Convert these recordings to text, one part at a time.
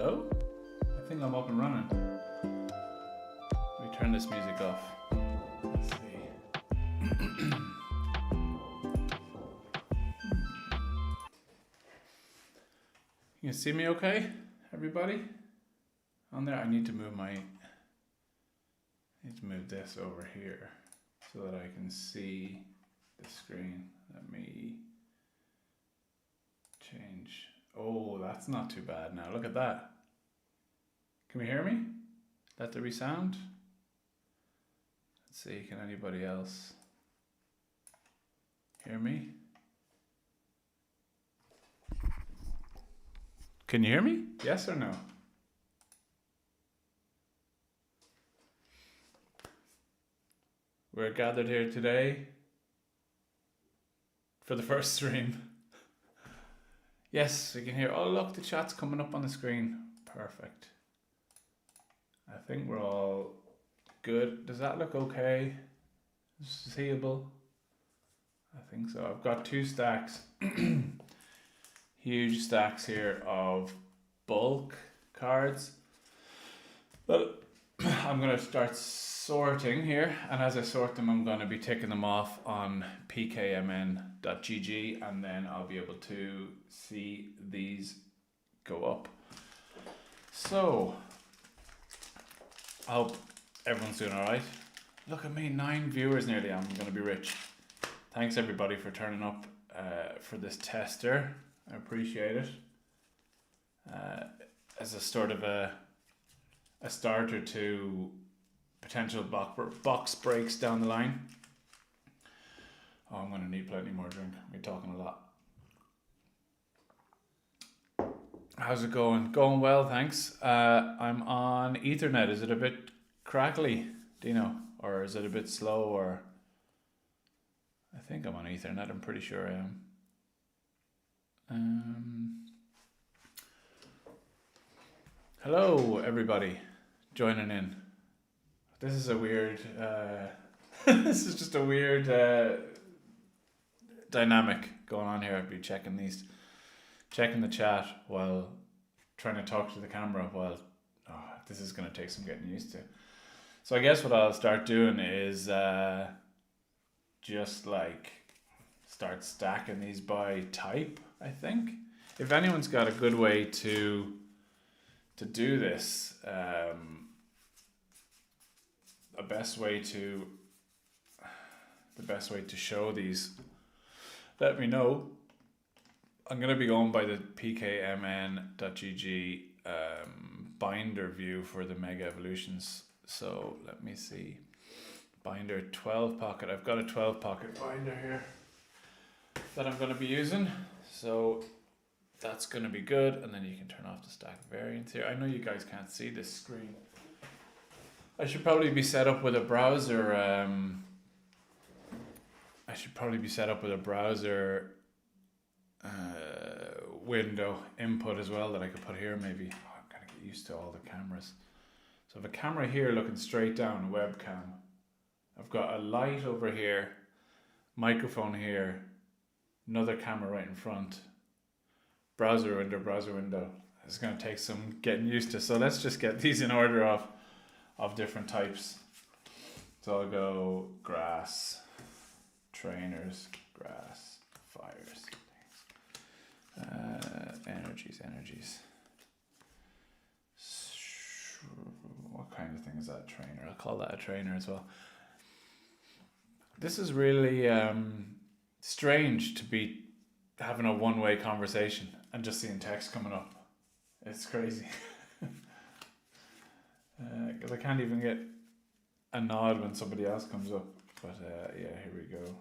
Hello? I think I'm up and running. Let me turn this music off. Let's see. You can see me okay, everybody? On there, I need to move this over here so that I can see the screen. Let me change. Oh, that's not too bad now. Look at that. Can we hear me? Let there be sound. Let's see, can anybody else hear me? Can you hear me? Yes or no? We're gathered here today for the first stream. Yes, we can hear. Oh, look, the chat's coming up on the screen. Perfect. I think we're all good. Does that look okay? Seeable? I think so. I've got 2 stacks. Huge stacks here of bulk cards. But I'm going to start sorting here, and as I sort them, I'm going to be ticking them off on pkmn.gg, and then I'll be able to see these go up. So, I hope everyone's doing all right. Look at me, 9 viewers nearly. I'm going to be rich. Thanks everybody for turning up for this tester. I appreciate it. As a sort of a starter to potential box breaks down the line. Oh, I'm going to need plenty more drink. We're talking a lot. How's it going? Going well, thanks. I'm on Ethernet. Is it a bit crackly, Dino? Or is it a bit slow? Or I think I'm on Ethernet. I'm pretty sure I am. Hello, everybody joining in. This is a weird. This is just a weird dynamic going on here. I'd be checking the chat while trying to talk to the camera. While this is going to take some getting used to. So I guess what I'll start doing is just like start stacking these by type. I think if anyone's got a good way to do this, the best way to show these, let me know. I'm going to be going by the pkmn.gg binder view for the Mega Evolutions. So let me see. Binder 12 pocket. I've got a 12 pocket binder here that I'm going to be using. So that's going to be good. And then you can turn off the stack variants here. I know you guys can't see this screen. I should probably be set up with a browser. Window input as well that I could put here maybe. Oh, I'm gonna get used to all the cameras. So I have a camera here looking straight down, a webcam. I've got a light over here, microphone here, another camera right in front, browser window. It's gonna take some getting used to. So let's just get these in order of different types. So I'll go grass, trainers, grass, fires. Energies. What kind of thing is that? Trainer. I'll call that a trainer as well. This is really strange to be having a one-way conversation and just seeing text coming up. It's crazy. Because I can't even get a nod when somebody else comes up. But yeah, here we go.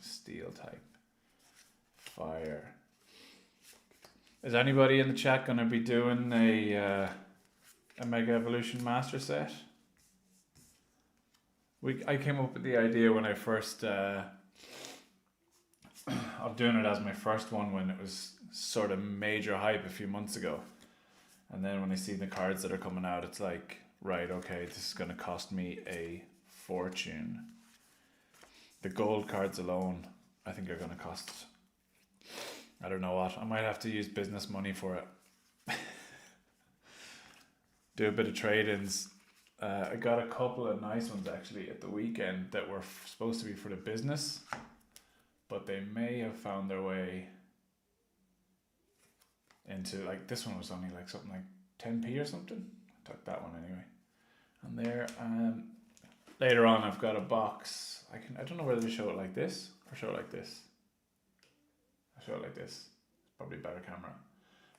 Steel type. Fire. Is anybody in the chat going to be doing a Mega Evolution master set? I came up with the idea when I first of doing it as my first one when it was sort of major hype a few months ago, and then when I see the cards that are coming out, it's like, right, okay, this is going to cost me a fortune. The gold cards alone, I think, are going to cost, I don't know what. I might have to use business money for it. do a bit of trade-ins. I got a couple of nice ones actually at the weekend that were supposed to be for the business, but they may have found their way into, like, this one was only like something like 10p or something. I took that one anyway. And there, later on I've got a box. I don't know whether to show it like this or show it like this. I'll show it like this. It's probably a better camera.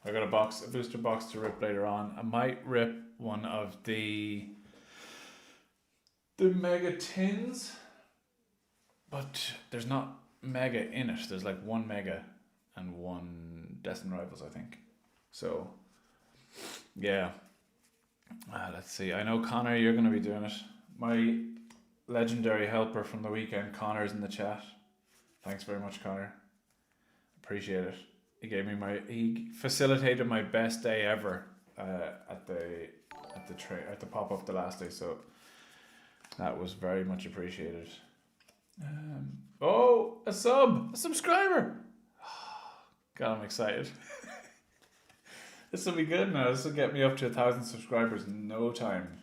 I got a booster box to rip later on. I might rip one of the mega tins, but there's not mega in it. There's like one mega and one Destin Rivals, I think. So yeah, let's see. I know Connor, you're going to be doing it. My legendary helper from the weekend, Connor's in the chat. Thanks very much, Connor. Appreciate it. He facilitated my best day ever at the pop up the last day, so that was very much appreciated. A subscriber. God, I'm excited. This will be good now. This will get me up to 1,000 subscribers in no time.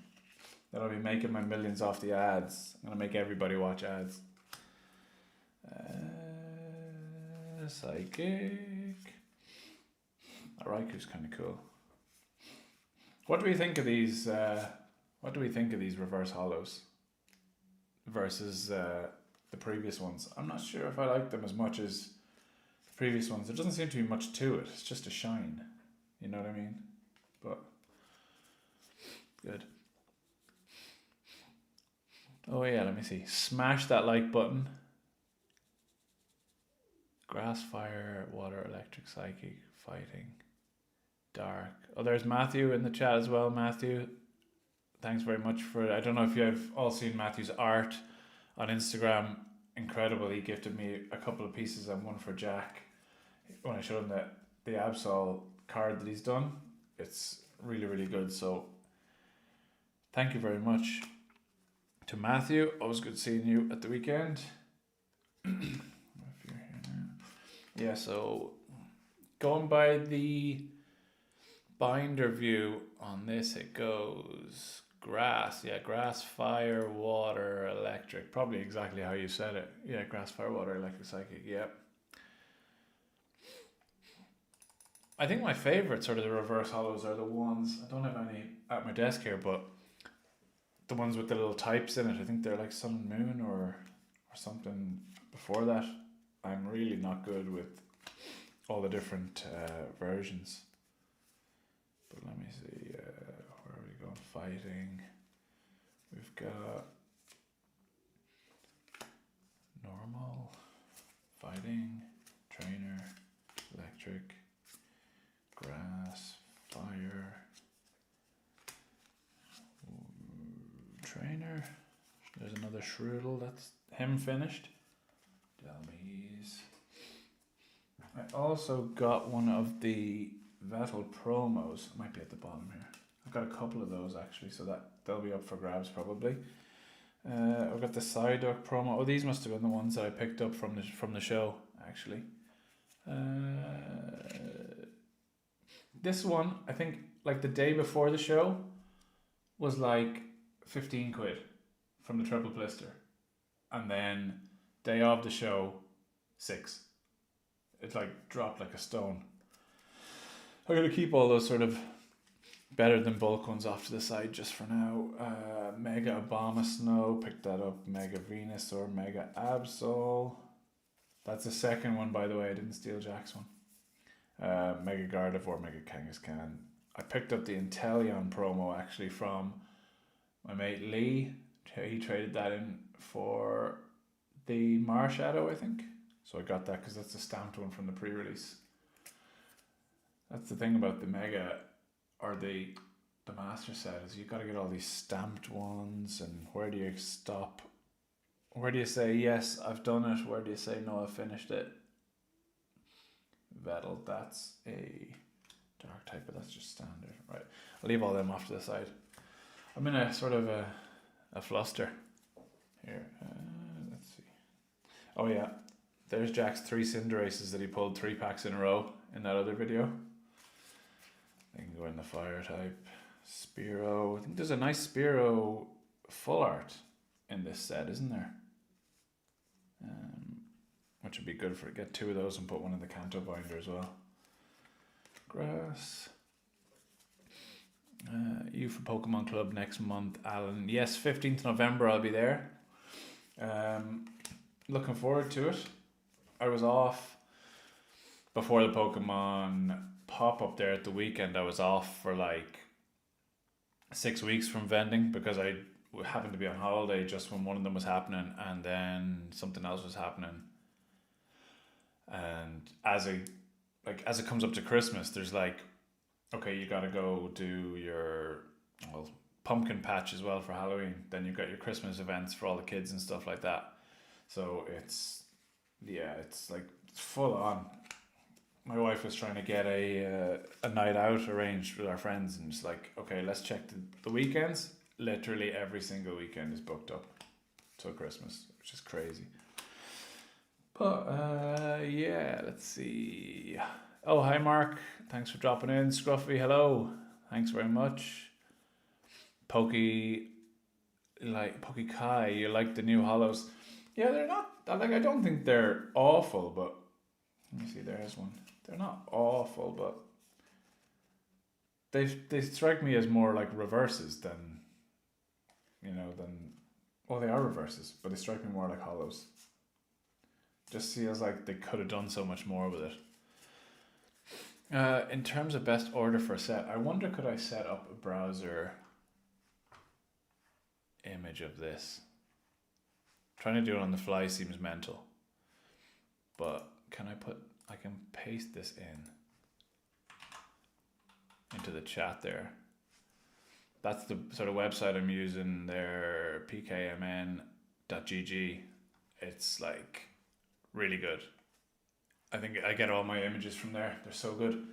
Then I'll be making my millions off the ads. I'm gonna make everybody watch ads. Psychic. Raiku's kind of cool. What do we think of these? Reverse hollows versus the previous ones? I'm not sure if I like them as much as the previous ones. There doesn't seem to be much to it. It's just a shine. You know what I mean? But good. Oh yeah, let me see. Smash that like button. Grass, fire, water, electric, psychic, fighting, dark. Oh, there's Matthew in the chat as well. Matthew, thanks very much for it. I don't know if you have all seen Matthew's art on Instagram. Incredible. He gifted me a couple of pieces and one for Jack when I showed him the Absol card that he's done. It's really, really good. So thank you very much to Matthew. Always good seeing you at the weekend. Yeah, so going by the binder view on this, it goes grass. Yeah, grass, fire, water, electric. Probably exactly how you said it. Yeah, grass, fire, water, electric, psychic. Yep. I think my favourite sort of the reverse hollows are the ones, I don't have any at my desk here, but the ones with the little types in it. I think they're like Sun and Moon or something before that. I'm really not good with all the different versions. But let me see, where are we going? Fighting. We've got normal, fighting, trainer, electric, grass, fire, trainer. There's another Shroodle, that's him finished. Delmise. I also got one of the Vettel promos. It might be at the bottom here. I've got a couple of those actually, so that they'll be up for grabs probably. I've got the Psyduck promo. Oh, these must have been the ones that I picked up from the show actually. This one, I think, like the day before the show, was like 15 quid from the triple blister, and then day of the show, 6. It like dropped like a stone. I'm gonna keep all those sort of better than bulk ones off to the side just for now. Mega Abomasnow, picked that up. Mega Venusaur, Mega Absol. That's the second one, by the way. I didn't steal Jack's one. Mega Gardevoir, Mega Kangaskhan. I picked up the Inteleon promo actually from my mate Lee. He traded that in for the Marshadow, I think. So I got that because that's the stamped one from the pre-release. That's the thing about the Mega or the Master Set, is you got to get all these stamped ones, and where do you stop? Where do you say, yes, I've done it? Where do you say, no, I've finished it? Vettel, that's a dark type, but that's just standard. Right, I'll leave all them off to the side. I'm in a sort of a fluster here. Let's see. Oh yeah, there's Jack's 3 Cinderaces that he pulled 3 packs in a row in that other video. They can go in the fire type. Spiro. I think there's a nice Spiro full art in this set, isn't there? Which would be good for get 2 of those and put one in the Canto binder as well. Grass. You for Pokemon Club next month, Alan. Yes, 15th November I'll be there. Looking forward to it. I was off before the Pokemon pop-up there at the weekend. I was off for like 6 weeks from vending because I happened to be on holiday just when one of them was happening, and then something else was happening. And as it comes up to Christmas, there's like, okay, you gotta go do your pumpkin patch as well for Halloween. Then you've got your Christmas events for all the kids and stuff like that. So it's like full on. My wife was trying to get a night out arranged with our friends, and it's like, okay, let's check the weekends. Literally every single weekend is booked up till Christmas, which is crazy. But yeah, let's see. Oh, hi Mark, thanks for dropping in. Scruffy, hello, thanks very much. Pokey Kai, you like the new hollows? Yeah, they're not like, I don't think they're awful, but let me see. There's one. They're not awful, but they strike me as more like reverses than they are reverses, but they strike me more like hollows. Just feels like they could have done so much more with it. In terms of best order for a set, I wonder could I set up a browser image of this? Trying to do it on the fly seems mental. But I can paste this into the chat there. That's the sort of website I'm using there, pkmn.gg. It's like really good. I think I get all my images from there. They're so good.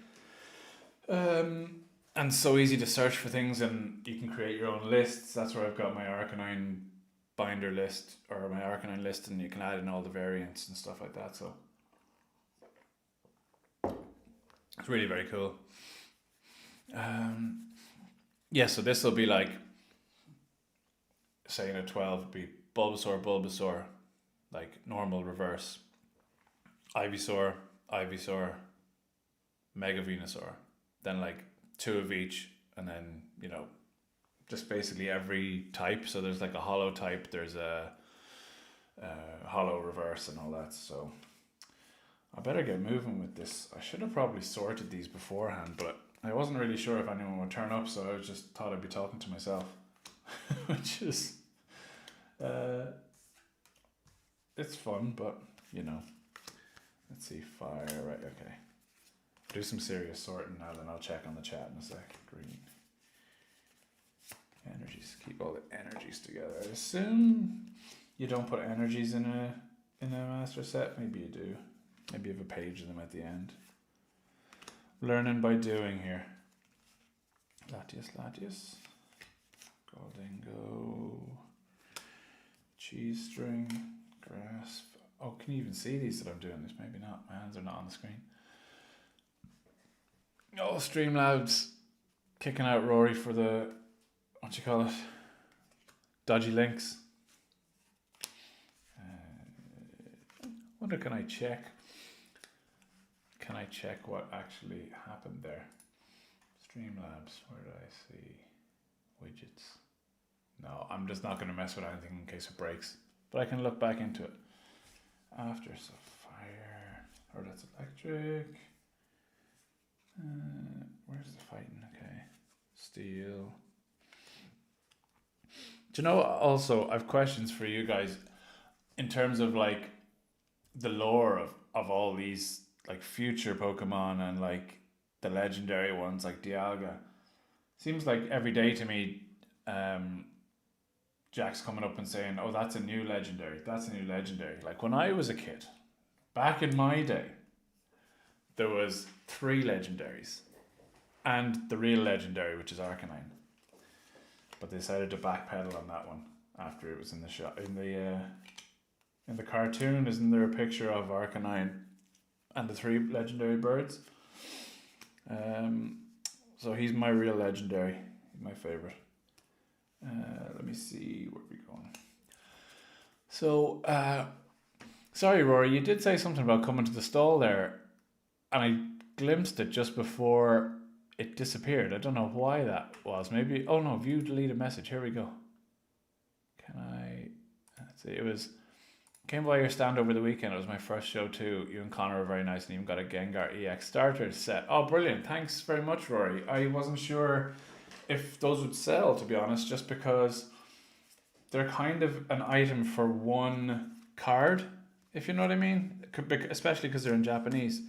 And so easy to search for things, and you can create your own lists. That's where I've got my Arcanine binder list, or my Arcanine list, and you can add in all the variants and stuff like that. So it's really very cool. Yeah, so this will be like, say in a 12 would be Bulbasaur, like normal reverse, Ivysaur, Mega Venusaur, then like 2 of each, and then just basically every type. So there's like a hollow type, there's a hollow reverse and all that. So I better get moving with this. I should have probably sorted these beforehand, but I wasn't really sure if anyone would turn up, so I just thought I'd be talking to myself, which is it's fun, but let's see, fire, right, okay. Do some serious sorting now, then I'll check on the chat in a sec. Green. Energies, keep all the energies together. I assume you don't put energies in a master set. Maybe you do. Maybe you have a page of them at the end. Learning by doing here. Latias. Goldingo. Cheese string. Grasp. Oh, can you even see these that I'm doing this? Maybe not. My hands are not on the screen. Oh, Streamlabs kicking out Rory for the, dodgy links. Wonder, can I check what actually happened there? Streamlabs, where did I see widgets? No, I'm just not going to mess with anything in case it breaks, but I can look back into it after. So fire, or that's electric. Where's the fighting? Okay, steel. Do you know, also I've questions for you guys in terms of like the lore of all these like future Pokemon and like the legendary ones like Dialga. Seems like every day to me, Jack's coming up and saying, oh, that's a new legendary, like when I was a kid back in my day, there was 3 legendaries and the real legendary, which is Arcanine, but they decided to backpedal on that one after it was in the shot. In the cartoon, isn't there a picture of Arcanine and the 3 legendary birds? So he's my real legendary. my favorite. Let me see where we're going. So, sorry, Rory, you did say something about coming to the stall there, and I glimpsed it just before it disappeared. I don't know why that was. Maybe, oh no, view deleted message. Here we go. Can I, let's see, it was, came by your stand over the weekend. It was my first show too. You and Connor were very nice, and you got a Gengar EX starter set. Oh, brilliant. Thanks very much, Rory. I wasn't sure if those would sell, to be honest, just because they're kind of an item for one card, if you know what I mean, especially because they're in Japanese.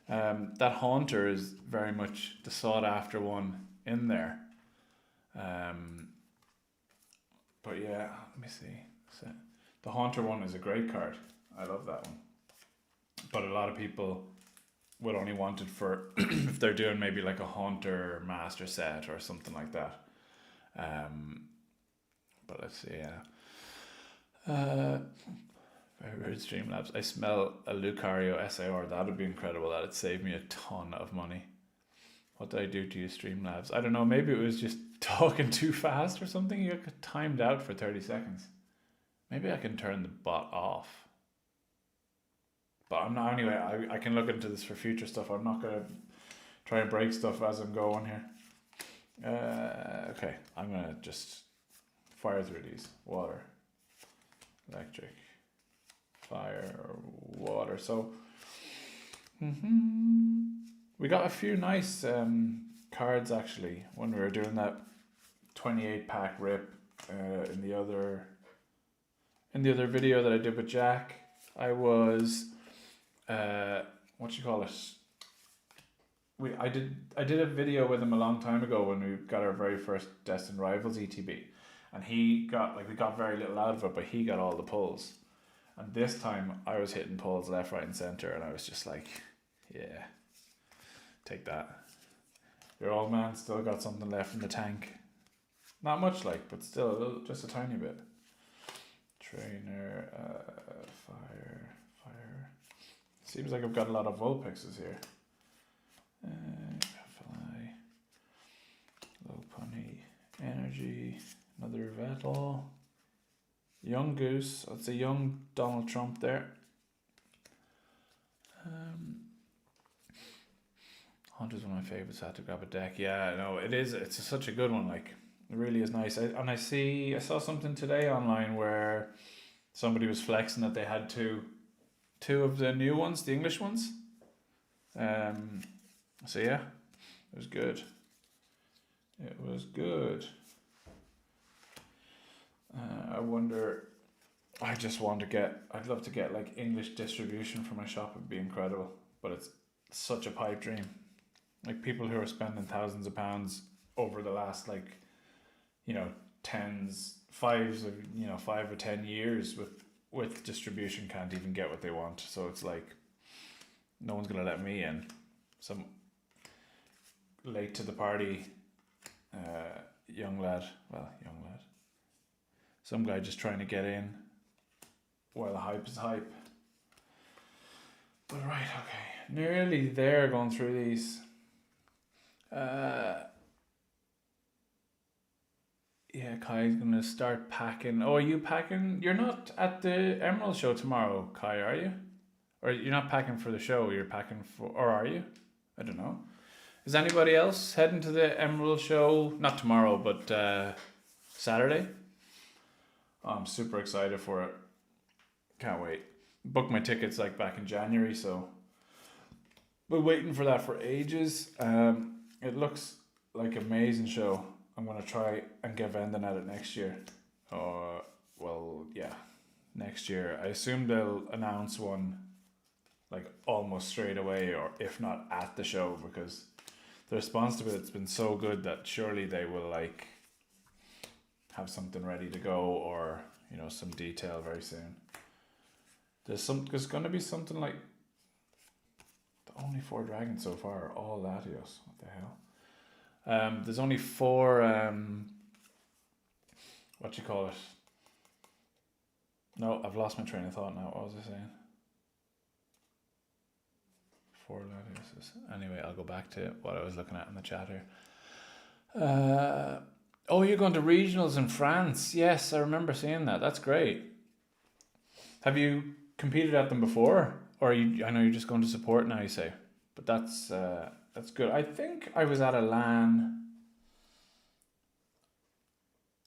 That Haunter is very much the sought after one in there. But yeah, let me see. So the Haunter one is a great card. I love that one. But a lot of people would only want it for if they're doing maybe like a Haunter master set or something like that. But let's see, very weird Streamlabs. I smell a Lucario SAR. That would be incredible. That'd save me a ton of money. What did I do to you, Streamlabs? I don't know. Maybe it was just talking too fast or something. You got timed out for 30 seconds. Maybe I can turn the bot off. But I'm not, anyway, I can look into this for future stuff. I'm not going to try and break stuff as I'm going here. Okay, I'm going to just fire through these. Water, electric, fire, water. So we got a few nice cards actually when we were doing that 28 pack rip in the other video that I did with Jack. I was what you call it? I did a video with him a long time ago when we got our very first Destined Rivals ETB, and we got very little out of it, but he got all the pulls. And this time I was hitting pulls left, right, and center, and I was just like, yeah, take that. Your old man still got something left in the tank. Not much, but still just a tiny bit. Trainer, fire. Seems like I've got a lot of Vulpixes here. Fly, Lopunny, Energy, another Vettel, Young Goose. That's a young Donald Trump there. Hunter's one of my favorites. I had to grab a deck. Yeah, no, it is. It's such a good one. It really is nice. I saw something today online where somebody was flexing that they had two of the new ones, the English ones. So yeah, it was good. I wonder. I'd love to get English distribution for my shop. It'd be incredible, but it's such a pipe dream. People who are spending thousands of pounds over the last 5 or 10 years with distribution can't even get what they want. So it's no one's gonna let me in. Some late to the party young lad. Some guy just trying to get in while the hype is hype. But right, okay. Nearly there going through these. Yeah, Kai's gonna start packing. Oh, are you packing? You're not at the Emerald show tomorrow, Kai, are you? Or you're not packing for the show, you're packing for, or are you? I don't know. Is anybody else heading to the Emerald show? Not tomorrow, but Saturday? Oh, I'm super excited for it. Can't wait. Booked my tickets back in January, so been waiting for that for ages. It looks like an amazing show. I'm gonna try and get vending at it next year. Next year. I assume they'll announce one almost straight away, or if not at the show, because the response to it's been so good that surely they will have something ready to go, or some detail very soon. There's gonna be something the only 4 dragons so far are all Latios. What the hell? There's only 4 what you call it? No, I've lost my train of thought now. What was I saying? 4 Latios. Anyway, I'll go back to what I was looking at in the chat here. Uh, oh, you're going to regionals in France. Yes, I remember seeing that. That's great. Have you competed at them before? Or you, I know you're just going to support now, you say. But that's good. I think I was at a LAN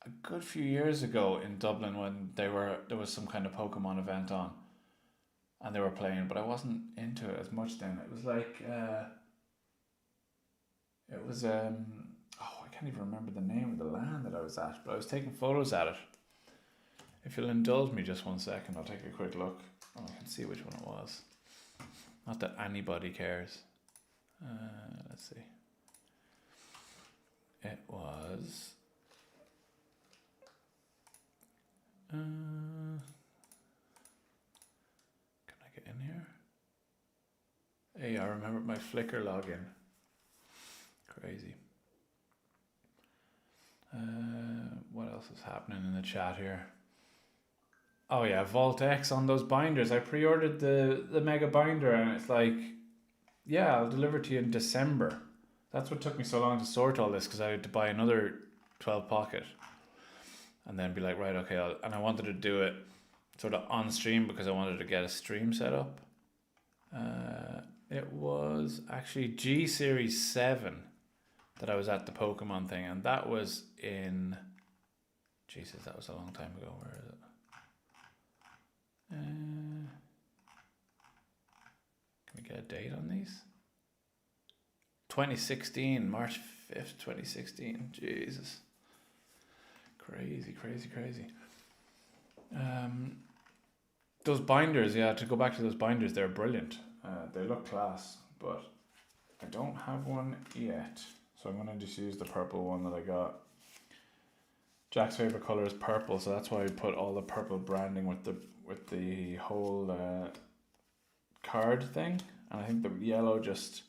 a good few years ago in Dublin when there was some kind of Pokemon event on and they were playing, but I wasn't into it as much then. It was like it was oh, I can't even remember the name of the LAN that I was at, but I was taking photos at it. If you'll indulge me just 1 second, I'll take a quick look and I can see which one it was. Not that anybody cares. Let's see. It was. Can I get in here? Hey, I remember my Flickr login. Crazy. What else is happening in the chat here? Oh yeah, Vault X on those binders. I pre-ordered the mega binder and it's like, yeah, I'll deliver to you in December. That's what took me so long to sort all this because I had to buy another 12 pocket and then be like, right, okay, and I wanted to do it sort of on stream because I wanted to get a stream set up. It was actually G Series 7 that I was at the Pokemon thing, and that was in, Jesus, that was a long time ago. Where is it? Can we get a date on these? 2016, March 5th, 2016. Jesus. Crazy. Those binders, yeah, to go back to those binders, they're brilliant. They look class, but I don't have one yet. So I'm going to just use the purple one that I got. Jack's favorite color is purple, so that's why I put all the purple branding with the whole card thing. And I think the yellow just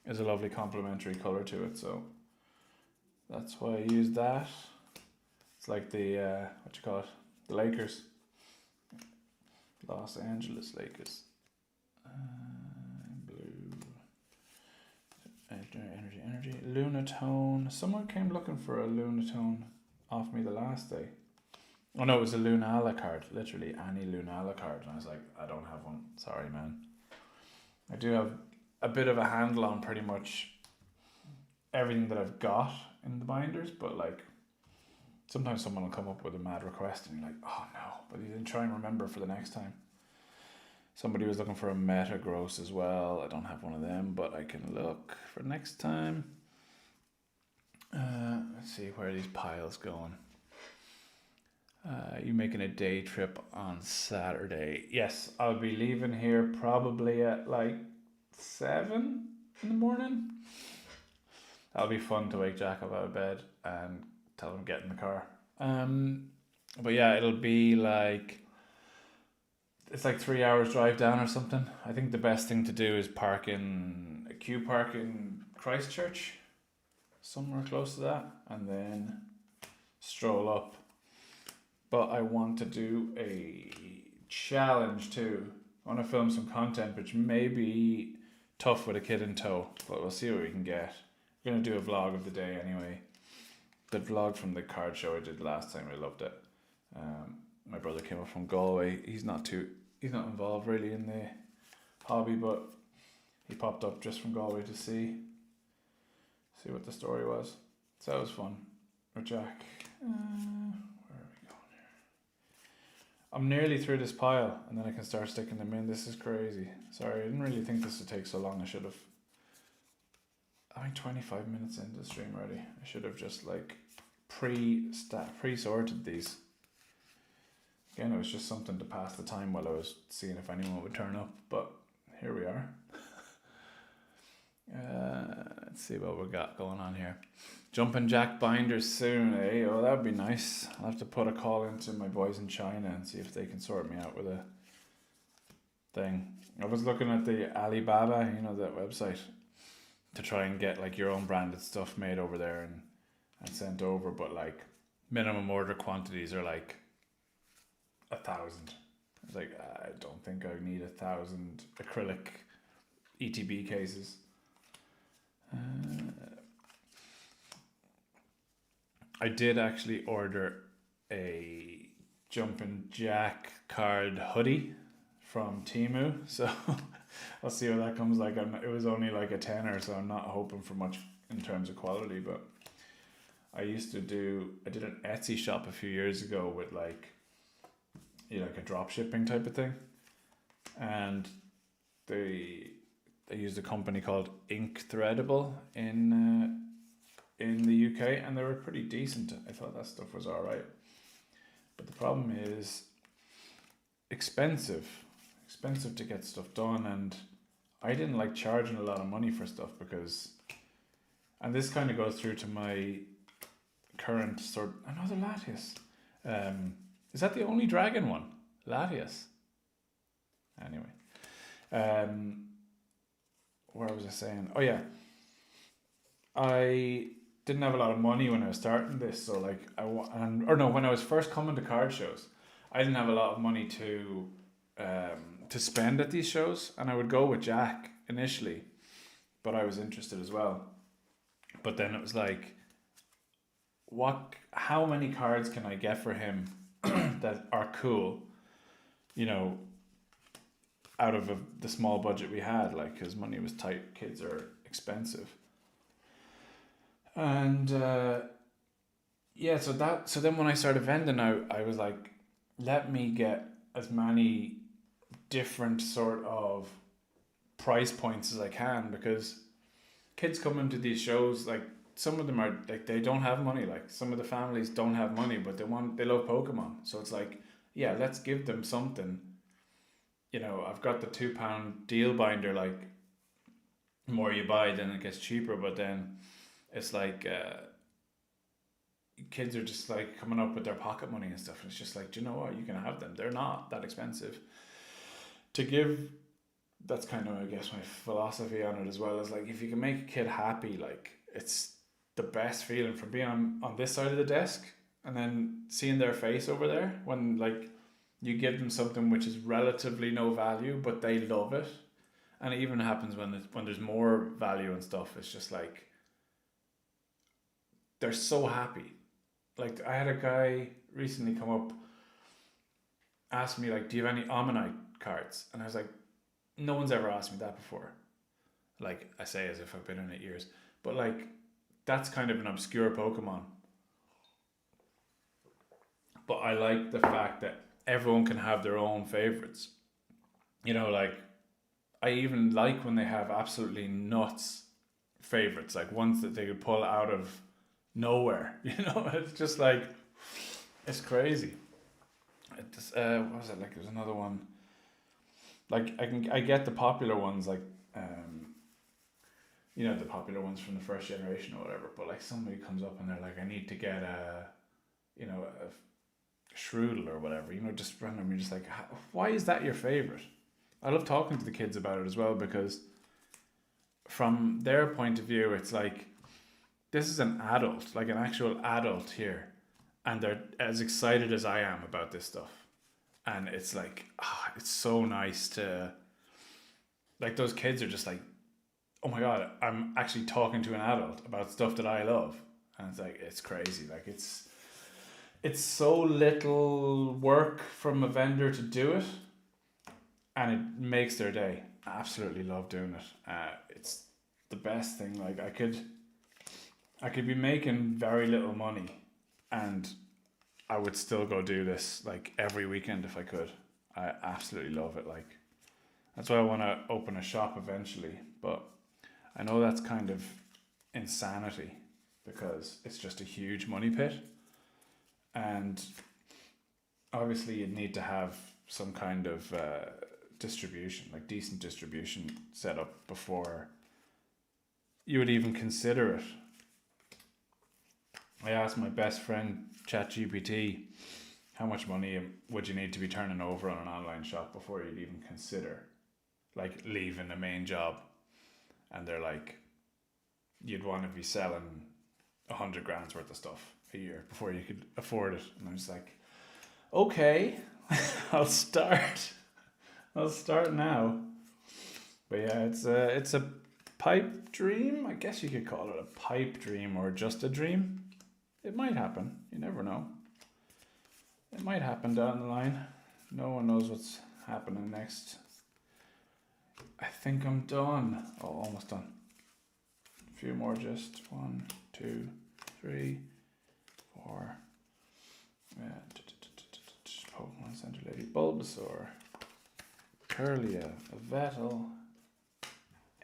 is a lovely complementary color to it, so that's why I used that. It's like the what you call it, the Lakers, Los Angeles Lakers. Blue, energy. Lunatone. Someone came looking for a Lunatone off me the last day. Oh no, it was a Lunala card, literally any Lunala card, and I was like, I don't have one. Sorry, man. I do have a bit of a handle on pretty much everything that I've got in the binders, but like sometimes someone will come up with a mad request and you're like, oh no, but you didn't try and remember for the next time. Somebody was looking for a Metagross as well. I don't have one of them, but I can look for next time. Let's see, where are these piles going? You making a day trip on Saturday? Yes, I'll be leaving here probably at like 7 in the morning. That'll be fun to wake Jack up out of bed and tell him to get in the car. But yeah, it'll be like, it's like 3 hours drive down or something. I think the best thing to do is park in a Q Park in Christchurch, somewhere close to that, and then stroll up. But I want to do a challenge too. I want to film some content, which may be tough with a kid in tow, but we'll see what we can get. We're going to do a vlog of the day anyway. The vlog from the card show I did last time, I loved it. My brother came up from Galway. He's not involved really in the hobby, but he popped up just from Galway to see what the story was. So that was fun with Jack. Where are we going here? I'm nearly through this pile and then I can start sticking them in. This is crazy. Sorry, I didn't really think this would take so long. I'm 25 minutes into the stream already. I should have just like pre-sorted these. Again, it was just something to pass the time while I was seeing if anyone would turn up, but here we are. Let's see what we got going on here. Jumping Jack binders soon, eh? Oh, that would be nice. I'll have to put a call into my boys in China and see if they can sort me out with a thing. I was looking at the Alibaba, that website, to try and get like your own branded stuff made over there and sent over, but like minimum order quantities are like 1,000. I was like, I don't think I need 1,000 acrylic ETB cases. I did actually order a Jumpin' Jack card hoodie from Temu, so I'll see what that comes like. It was only like a tenner, so I'm not hoping for much in terms of quality. But I did an Etsy shop a few years ago with like, like a drop shipping type of thing, and they used a company called Ink Threadable in the UK, and they were pretty decent. I thought that stuff was all right, but the problem is expensive to get stuff done, and I didn't like charging a lot of money for stuff because, and this kind of goes through to my current another Latias. Is that the only dragon one? Latias. Anyway, where was I saying? Oh yeah, I didn't have a lot of money when I was starting this, so like when I was first coming to card shows, I didn't have a lot of money to spend at these shows, and I would go with Jack initially, but I was interested as well. But then it was like, how many cards can I get for him that are cool, out of the small budget we had, like, because money was tight, kids are expensive. And so then when I started vending out, I was like, let me get as many different sort of price points as I can, because kids come into these shows, like, some of them are like, they don't have money, like some of the families don't have money, but they love Pokemon, so it's like, yeah, let's give them something. I've got the £2 deal binder, like, the more you buy then it gets cheaper, but then it's like kids are just like coming up with their pocket money and stuff, and it's just like, do you know what, you can have them, they're not that expensive to give. That's kind of, I guess, my philosophy on it as well, is like, if you can make a kid happy, like, it's the best feeling from being on this side of the desk and then seeing their face over there when, like, you give them something which is relatively no value but they love it. And it even happens when there's more value and stuff. It's just like, they're so happy. Like, I had a guy recently come up, ask me, like, do you have any Ammonite cards? And I was like, no one's ever asked me that before. Like, I say as if I've been in it years, but like, that's kind of an obscure Pokemon. But I like the fact that everyone can have their own favorites. Like, I even like when they have absolutely nuts favorites, like ones that they could pull out of nowhere. It's just like, it's crazy. What was it, like, there's another one, like, I get the popular ones, like, the popular ones from the first generation or whatever, but like, somebody comes up and they're like, I need to get a Shroodle or whatever, just random. You're just like, why is that your favorite? I love talking to the kids about it as well, because from their point of view, it's like, this is an adult, like an actual adult here, and they're as excited as I am about this stuff. And it's like, it's so nice to, like, those kids are just like, oh my God, I'm actually talking to an adult about stuff that I love. And it's like, it's crazy. Like, it's so little work from a vendor to do it, and it makes their day. I absolutely love doing it. It's the best thing. Like, I could be making very little money, and I would still go do this like every weekend if I could. I absolutely love it. Like, that's why I want to open a shop eventually, but I know that's kind of insanity because it's just a huge money pit, and obviously you'd need to have some kind of distribution, like decent distribution set up before you would even consider it. I asked my best friend ChatGPT, how much money would you need to be turning over on an online shop before you'd even consider, like, leaving the main job? And they're like, you'd want to be selling 100 grand's worth of stuff a year before you could afford it. And I was like, okay, I'll start now. But yeah, it's a pipe dream. I guess you could call it a pipe dream or just a dream. It might happen. You never know. It might happen down the line. No one knows what's happening next. I think I'm done. Oh, almost done. A few more just. 1, 2, 3, 4. Pokemon Center Lady Bulbasaur. Curlia. Vettel.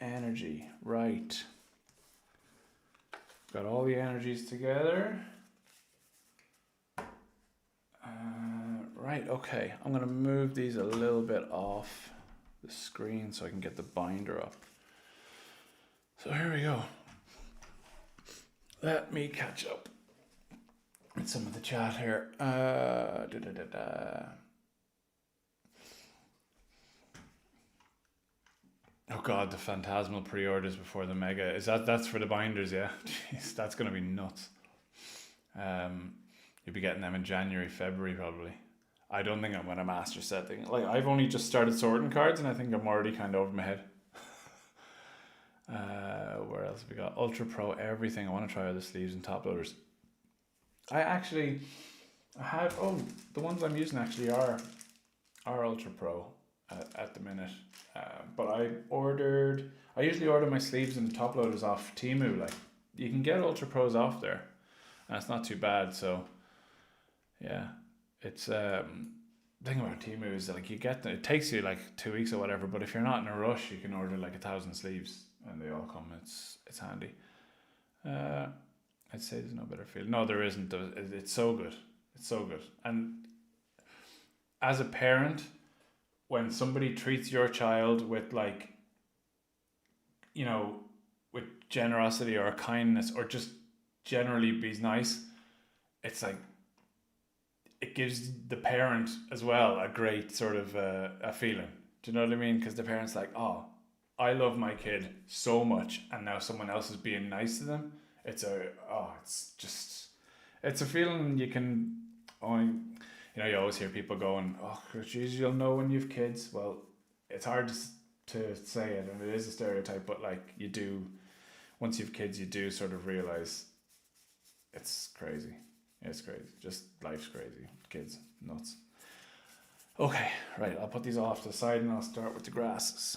Energy. Right. Got all the energies together. Right, okay. I'm going to move these a little bit off the screen so I can get the binder up. So here we go. Let me catch up with some of the chat here. Oh god, the Phantasmal pre-orders before the Mega. That's for the binders, yeah? Jeez, that's going to be nuts. You'll be getting them in January, February probably. I don't think I'm going to master setting. Like, I've only just started sorting cards and I think I'm already kind of over my head. Where else have we got? Ultra Pro, everything. I want to try other sleeves and top loaders. I have, the ones I'm using actually are Ultra Pro at the minute. But I usually order my sleeves and the top loaders off Temu. Like, you can get Ultra Pros off there and it's not too bad. So yeah, it's the thing about Temu is that, like, you get it takes you like 2 weeks or whatever, but if you're not in a rush, you can order like 1,000 sleeves and they all come. It's handy. I'd say there's no better feeling. No, there isn't. It's so good. It's so good. And as a parent, when somebody treats your child with, like, you know, with generosity or kindness or just generally be nice, it's like, it gives the parent as well a great sort of a feeling. Do you know what I mean? Because the parent's like, oh, I love my kid so much and now someone else is being nice to them. It's a feeling you can only, you always hear people going, oh, geez, you'll know when you've kids. Well, it's hard to say it, and it is a stereotype, but like, you do, once you've kids, you do sort of realize it's crazy. It's crazy. Just life's crazy. Kids, nuts. Okay, right. I'll put these off to the side and I'll start with the grasses.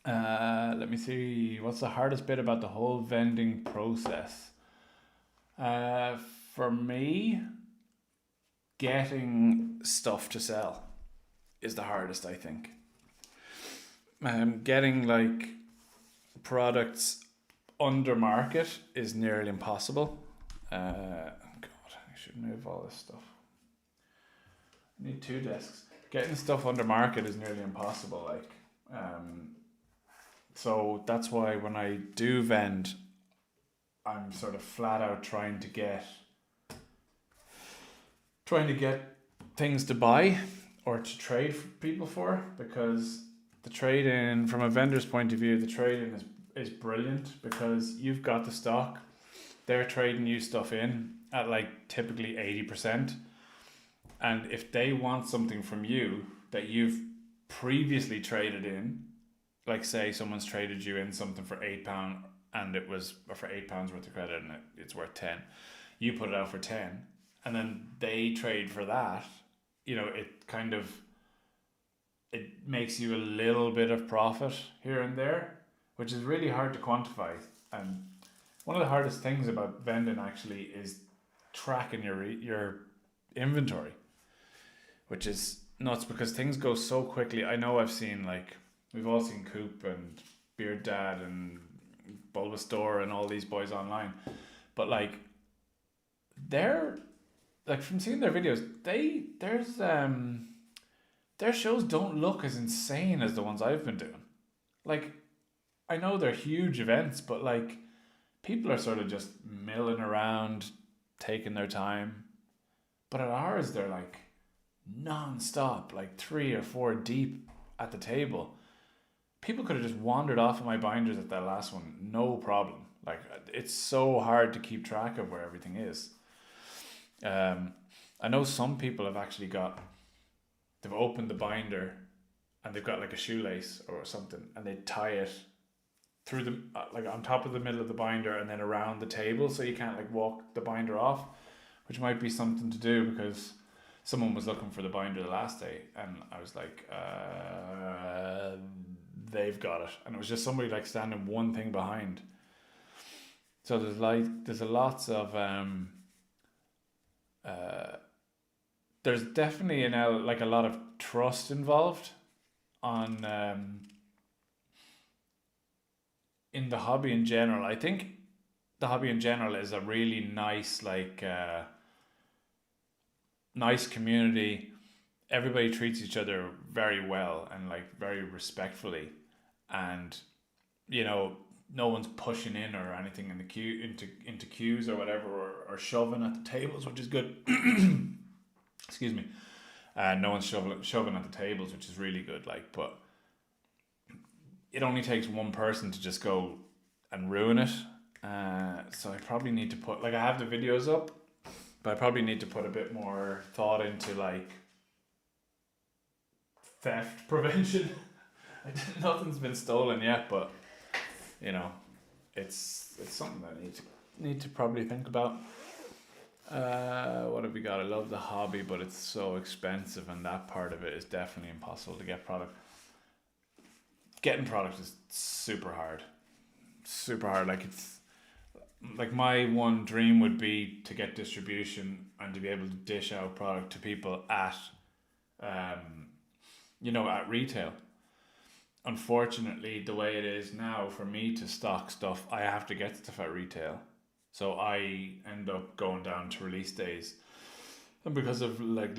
Let me see. What's the hardest bit about the whole vending process? For me, getting stuff to sell is the hardest, I think. Getting like products under market is nearly impossible. God, I should move all this stuff. I need 2 desks. Getting stuff under market is nearly impossible. Like, so that's why when I do vend, I'm sort of flat out trying to get things to buy or to trade for people for, because the trade-in, from a vendor's point of view, the trade-in is brilliant because you've got the stock. They're trading you stuff in at like typically 80%. And if they want something from you that you've previously traded in, like say someone's traded you in something for £8 and it was for £8 worth of credit and it's worth 10, you put it out for 10 and then they trade for that, it makes you a little bit of profit here and there, which is really hard to quantify. And one of the hardest things about vending actually is tracking your inventory, which is nuts because things go so quickly. I know I've seen, like, we've all seen Coop and Beard Dad and Bulbasaur and all these boys online, but like, they're like, from seeing their videos, their shows don't look as insane as the ones I've been doing. Like, I know they're huge events, but like, people are sort of just milling around, taking their time. But at ours, they're like non-stop, like 3 or 4 deep at the table. People could have just wandered off of my binders at that last one, no problem. Like, it's so hard to keep track of where everything is. I know some people have actually they've opened the binder and they've got like a shoelace or something and they tie it through the like on top of the middle of the binder and then around the table, so you can't like walk the binder off, which might be something to do because someone was looking for the binder the last day, and I was like, they've got it, and it was just somebody like standing one thing behind. So there's lots of there's definitely like a lot of trust involved on in the hobby in general. I think the hobby in general is a really nice nice community. Everybody treats each other very well and like very respectfully, and you know, no one's pushing in or anything in the queue into queues or whatever, or shoving at the tables, which is good. Excuse me. No one's shoving at the tables, which is really good. Like, but it only takes one person to just go and ruin it. So I probably need to put, like, I have the videos up, but I probably need to put a bit more thought into like theft prevention. Nothing's been stolen yet, but you know, it's something that I need to probably think about. What have we got? I love the hobby, but it's so expensive, and that part of it is definitely impossible to get product. Getting product is super hard. Super hard. Like, it's like my one dream would be to get distribution and to be able to dish out product to people at at retail. Unfortunately, the way it is now, for me to stock stuff, I have to get stuff at retail. So I end up going down to release days, and because of like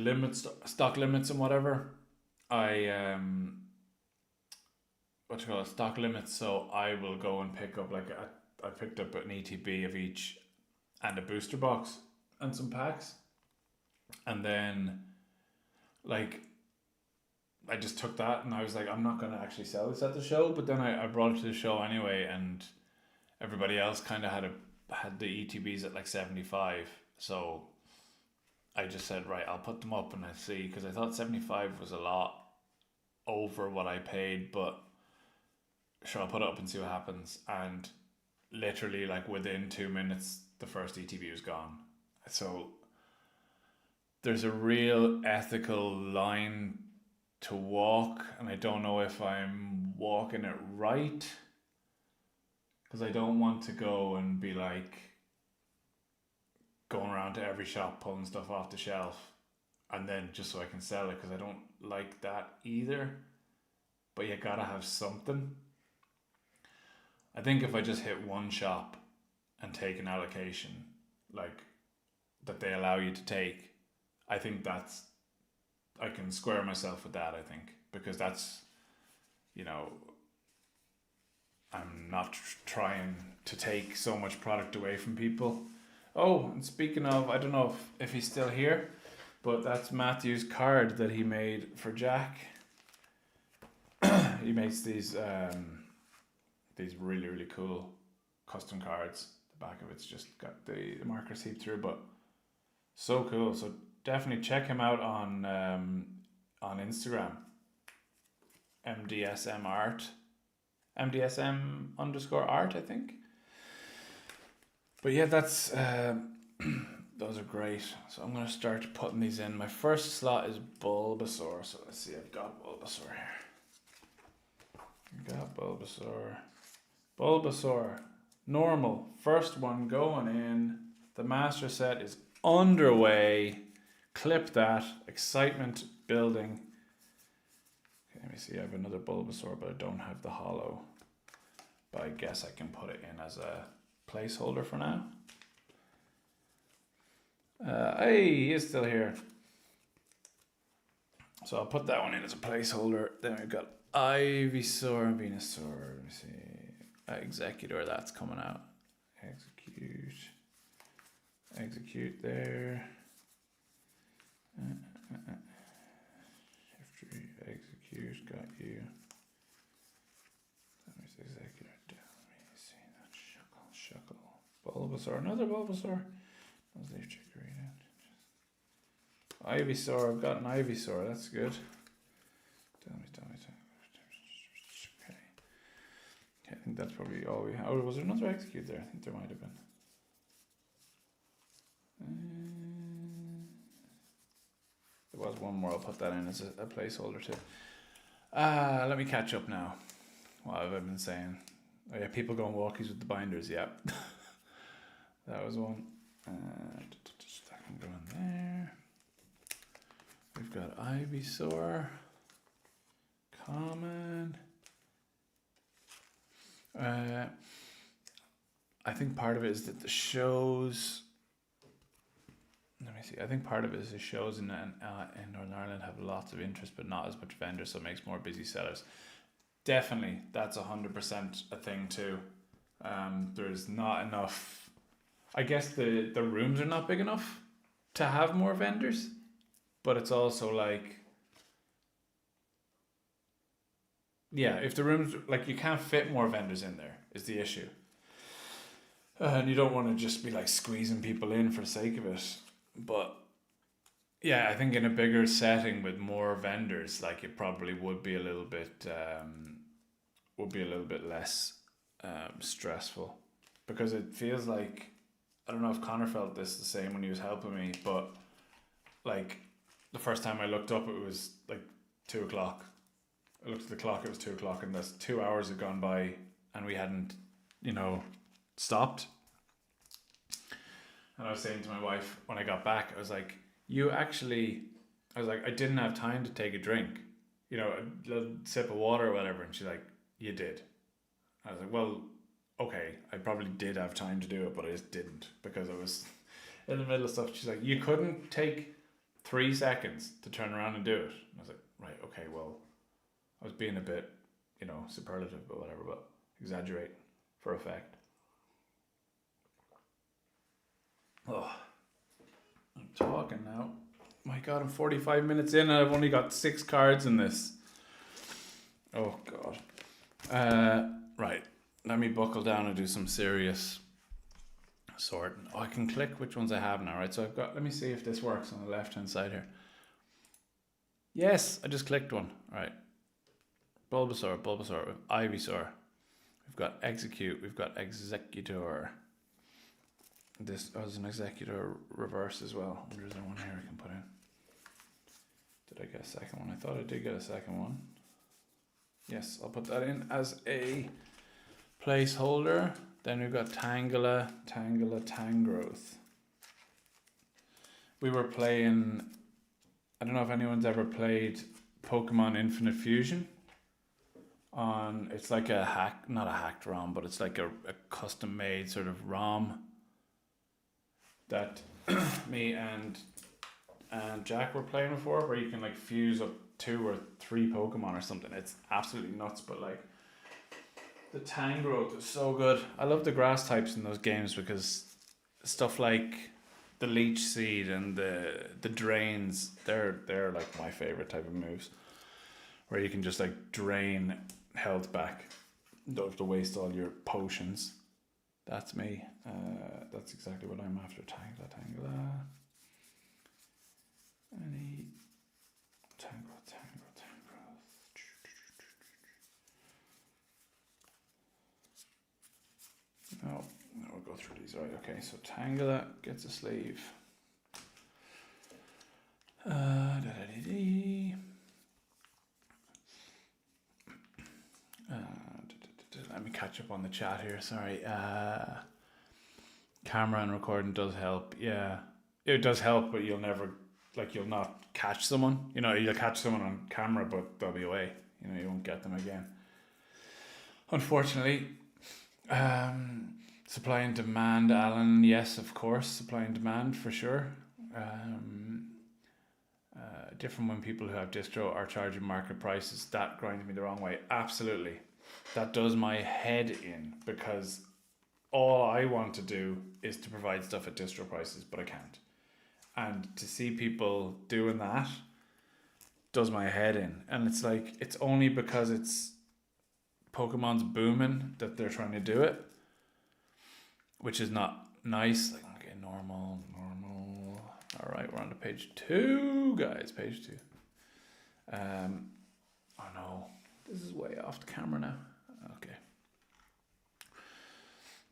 stock limits and whatever, I stock limits. So I will go and pick up I picked up an ETB of each, and a booster box and some packs, and then like I just took that and I was like, I'm not gonna actually sell this at the show, but then I brought it to the show anyway, and everybody else kind of had the ETBs at like 75, so I just said, right, I'll put them up and I see, because I thought 75 was a lot over what I paid, but sure, I'll put it up and see what happens. And literally like within 2 minutes the first ETB was gone. So there's a real ethical line to walk, and I don't know if I'm walking it right, because I don't want to go and be like going around to every shop pulling stuff off the shelf and then just so I can sell it, because I don't like that either. But you gotta have something. I think if I just hit one shop and take an allocation like that they allow you to take, I think I can square myself with that, I think, because that's, I'm not trying to take so much product away from people. Oh, and speaking of, I don't know if he's still here, but that's Matthew's card that he made for Jack. He makes these really, really cool custom cards. The back of it's just got the marker seep through, but so cool. So definitely check him out on Instagram. MDSM art. MDSM_art, I think. But yeah, that's those are great. So I'm gonna start putting these in. My first slot is Bulbasaur. So let's see, I've got Bulbasaur here. Bulbasaur. Normal. First one going in. The master set is underway. Clip that. Excitement building. Okay, let me see. I have another Bulbasaur, but I don't have the holo. But I guess I can put it in as a placeholder for now. Hey, he is still here. So I'll put that one in as a placeholder. Then we've got Ivysaur and Venusaur. Let me see. Executor, that's coming out. Execute there. Execute, got you. Let me see, Executor down. Let me see that. Shuckle. Bulbasaur, another Bulbasaur. Let's leave Chikorita. Ivysaur, I've got an Ivysaur, that's good. Tell me. Okay, I think that's probably all we have. Oh, was there another execute there? I think there might have been. There was one more. I'll put that in as a placeholder too. Let me catch up now. What have I been saying? Oh yeah, people going walkies with the binders. Yeah, that was one. That can go in there. We've got Ivysaur, common. I think part of it is that the shows. Let me see. I think part of it is the shows in Northern Ireland have lots of interest, but not as much vendors, so it makes more busy sellers. Definitely, that's 100% a thing too. There's not enough. I guess the rooms are not big enough to have more vendors, but it's also like, yeah, if the rooms, like, you can't fit more vendors in there is the issue. And you don't want to just be like squeezing people in for the sake of it. But yeah, I think in a bigger setting with more vendors, like, it probably would be a little bit less stressful, because it feels like, I don't know if Connor felt this the same when he was helping me, but like the first time I looked up, it was like 2:00. I looked at the clock, it was 2:00, and that's 2 hours had gone by and we hadn't, stopped. And I was saying to my wife when I got back, I was like, I didn't have time to take a drink, a little sip of water or whatever. And she's like, you did. I was like, well, okay, I probably did have time to do it, but I just didn't because I was in the middle of stuff. She's like, you couldn't take 3 seconds to turn around and do it. And I was like, right, okay, well, I was being a bit, superlative, but whatever, but exaggerate for effect. Oh, I'm talking now. My God, I'm 45 minutes in and I've only got 6 cards in this. Oh God. Right. Let me buckle down and do some serious sorting. Oh, I can click which ones I have now, right? So I've got, let me see if this works on the left-hand side here. Yes, I just clicked one. All right. Bulbasaur, Ivysaur. We've got Execute, we've got Executor. This was an Executor reverse as well. I wonder, is there one here I can put in? Did I get a second one? I thought I did get a second one. Yes, I'll put that in as a placeholder. Then we've got Tangela, Tangrowth. We were playing, I don't know if anyone's ever played Pokemon Infinite Fusion. It's like a hack, not a hacked ROM, but it's like a custom made sort of ROM that me and Jack were playing before, where you can like fuse up 2 or 3 Pokemon or something. It's absolutely nuts, but like the Tangrowth is so good. I love the grass types in those games because stuff like the Leech Seed and the Drains, they're like my favorite type of moves, where you can just like drain health back. Don't have to waste all your potions. That's me. That's exactly what I'm after. Tangela. Any Tangrowth. No, we'll go through these. Right, okay, so Tangela gets a sleeve. Let me catch up on the chat here, sorry. Camera and recording does help. Yeah, it does help, but you'll not catch someone. You'll catch someone on camera, but they'll be away. You won't get them again, unfortunately. Supply and demand, Alan. Yes, of course, supply and demand for sure. Different when people who have distro are charging market prices. That grinds me the wrong way. Absolutely. That does my head in, because all I want to do is to provide stuff at distro prices, but I can't. And to see people doing that does my head in. And it's like, it's only because it's Pokemon's booming that they're trying to do it, which is not nice. Like, okay, normal. All right, we're on to page 2, guys. Page 2. Oh no, this is way off the camera now. Okay.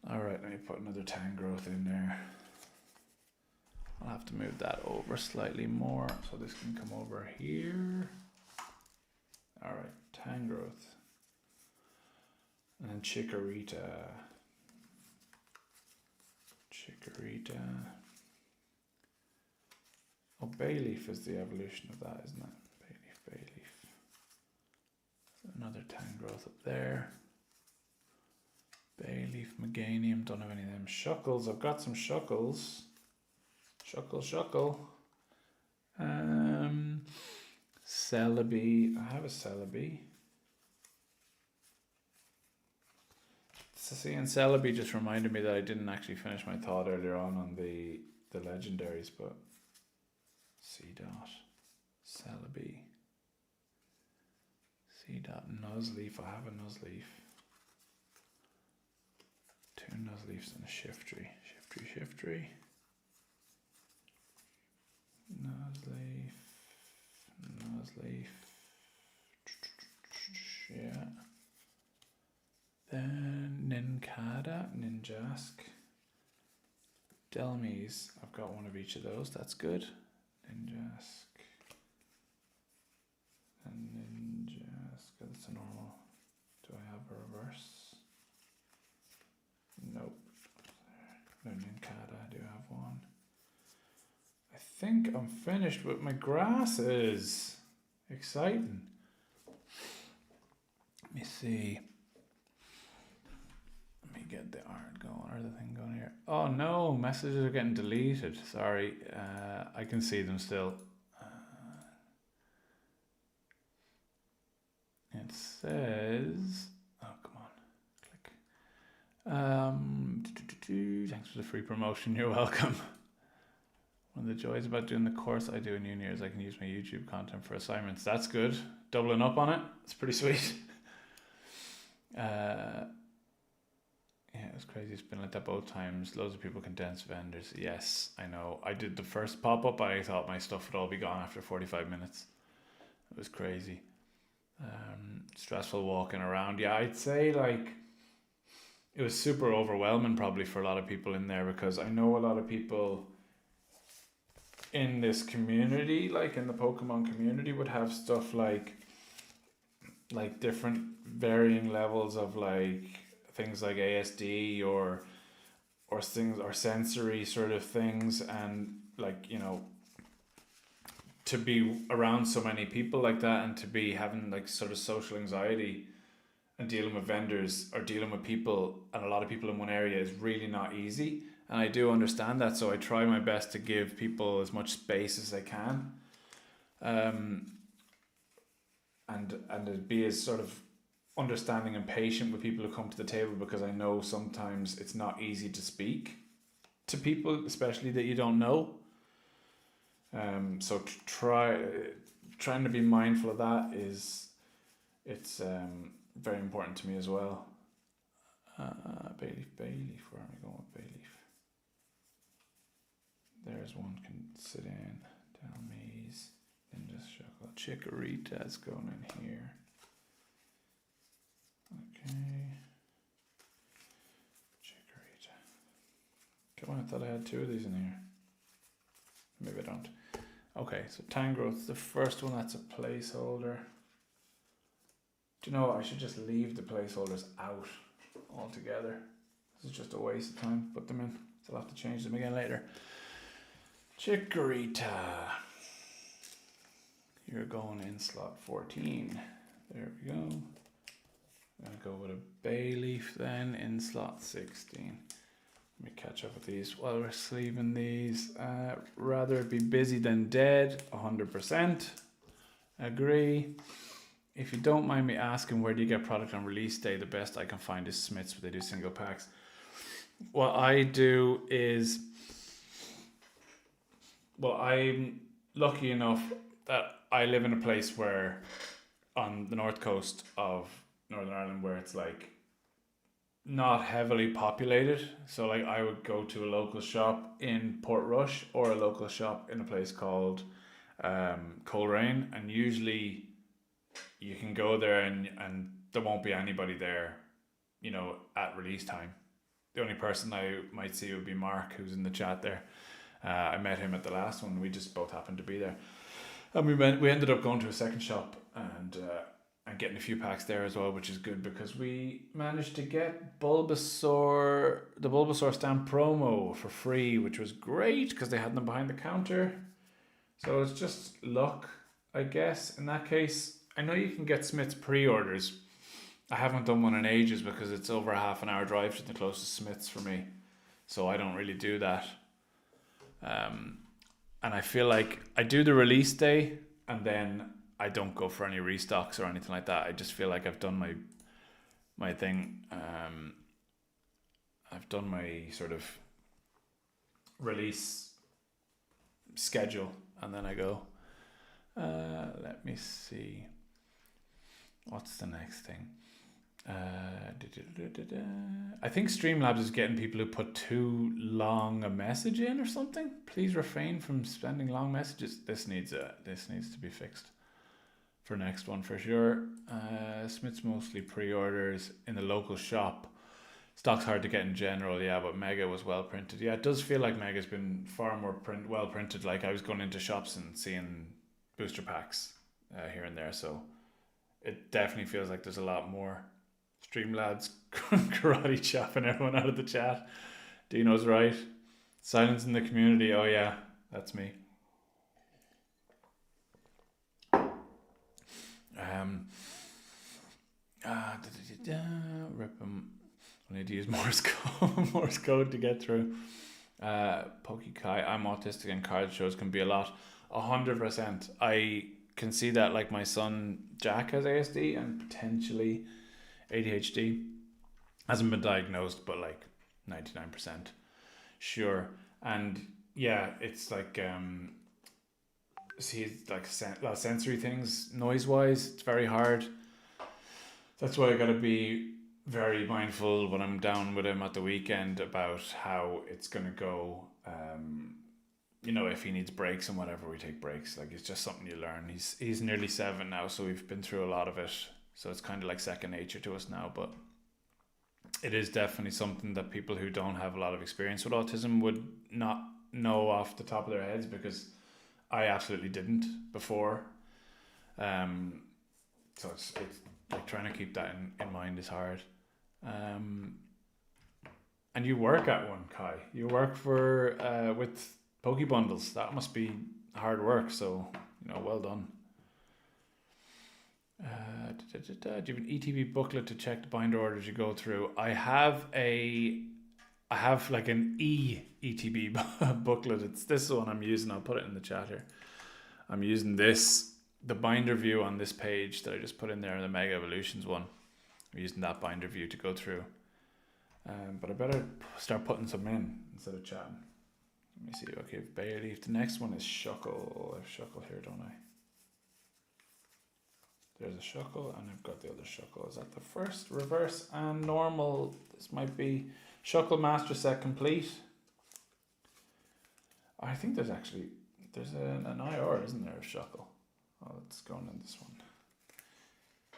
All right, let me put another Tangrowth in there. I'll have to move that over slightly more so this can come over here. All right, Tangrowth. And then Chikorita. Oh, Bayleaf is the evolution of that, isn't it? Bayleaf. Another Tangrowth up there. Bayleaf, Meganium, don't have any of them. Shuckles, I've got some Shuckles. Shuckle. Celebi, I have a Celebi. Seeing Celebi just reminded me that I didn't actually finish my thought earlier on the legendaries, but C-Dot, Celebi, C-Dot, Nuzleaf, I have a Nuzleaf. 2 Nuzleafs and a Shiftry. Nuzleaf. Yeah. Then Nincada, Ninjask, Delmies. I've got one of each of those. That's good. Ninjask and Ninjask. That's a normal. Do I have a reverse? Nope. No, Nincada. I do have one. I think I'm finished with my grasses. Exciting. Let me see. Let me get the art going, or the thing going here. Oh no, messages are getting deleted. Sorry, I can see them still. It says, oh come on, click. Thanks for the free promotion. You're welcome. One of the joys about doing the course I do in uni is I can use my YouTube content for assignments. That's good. Doubling up on it. It's pretty sweet. Yeah, it was crazy. It's been like that both times. Loads of people condense vendors. Yes, I know. I did the first pop-up. I thought my stuff would all be gone after 45 minutes. It was crazy. Stressful walking around. Yeah, I'd say like it was super overwhelming probably for a lot of people in there, because I know a lot of people in this community, like in the Pokemon community, would have stuff like different varying levels of like things like ASD or things or sensory sort of things, and like, you know, to be around so many people like that and to be having like sort of social anxiety and dealing with vendors or dealing with people and a lot of people in one area is really not easy. And I do understand that, so I try my best to give people as much space as I can, and to be as sort of understanding and patient with people who come to the table, because I know sometimes it's not easy to speak to people, especially that you don't know. So trying to be mindful of that it's very important to me as well. Bayleaf, where am I going with Bayleaf? There's one can sit in. Delmies, Ninja Shuckle, Chikorita's going in here. Okay. Chikorita. Come on, I thought I had 2 of these in here. Maybe I don't. Okay, so Tangrowth, the first one, that's a placeholder. Do you know what? I should just leave the placeholders out altogether. This is just a waste of time. Put them in. So I'll have to change them again later. Chikorita. You're going in slot 14. There we go. I'm going to go with a Bayleaf then in slot 16. Let me catch up with these while we're sleeving these. Rather be busy than dead, 100%. Agree. If you don't mind me asking, where do you get product on release day? The best I can find is Smith's, but they do single packs. What I do is, well, I'm lucky enough that I live in a place where, on the north coast of Northern Ireland, where it's like not heavily populated. So like I would go to a local shop in Portrush or a local shop in a place called Coleraine, and usually you can go there and there won't be anybody there, you know, at release time. the only person I might see would be Mark, who's in the chat there. I met him at the last one. We just both happened to be there, and we ended up going to a second shop and getting a few packs there as well, which is good because we managed to get the Bulbasaur stamp promo for free, which was great because they had them behind the counter. So it's just luck, I guess. In that case, I know you can get Smith's pre-orders. I haven't done one in ages because it's over a half an hour drive to the closest Smith's for me, so I don't really do that. And I feel like I do the release day and then I don't go for any restocks or anything like that. I just feel like I've done my thing. I've done my sort of release schedule and then I go. Let me see. What's the next thing? I think Streamlabs is getting people who put too long a message in or something. Please refrain from sending long messages. This needs to be fixed for next one for sure. Smith's mostly pre-orders in the local shop. Stock's hard to get in general, yeah, but Mega was well printed. Yeah, it does feel like Mega's been far more well printed. Like I was going into shops and seeing booster packs here and there, so it definitely feels like there's a lot more. Streamlads karate chopping everyone out of the chat. Dino's right. Silence in the community. Oh yeah, that's me. Rip them. I need to use Morse code to get through. Pokekai. I'm autistic and card shows can be a lot. 100%. I can see that. Like my son Jack has ASD and potentially ADHD. Hasn't been diagnosed, but like 99% sure. And yeah, it's like see, like a lot of sensory things, noise wise. It's very hard. That's why I gotta be very mindful when I'm down with him at the weekend about how it's gonna go. If he needs breaks and whatever, we take breaks. Like it's just something you learn. He's nearly 7 now, so we've been through a lot of it. So it's kind of like second nature to us now. But it is definitely something that people who don't have a lot of experience with autism would not know off the top of their heads, because I absolutely didn't before. So it's like trying to keep that in mind is hard. And you work at one, Kai. You work for with Poke Bundles. That must be hard work. So well done. Do you have an ETB booklet to check the binder orders you go through? I have like an ETB booklet. It's this one I'm using. I'll put it in the chat here. I'm using the binder view on this page that I just put in there, the Mega Evolutions one. I'm using that binder view to go through. But I better start putting some in instead of chatting. Let me see. Okay, Bayleaf. The next one is Shuckle. I have Shuckle here, don't I? There's a Shuckle, and I've got the other Shuckle. Is that the first? Reverse and normal. This might be Shuckle Master Set Complete. I think there's an IR, isn't there, of Shuckle? Oh, it's going in this one. I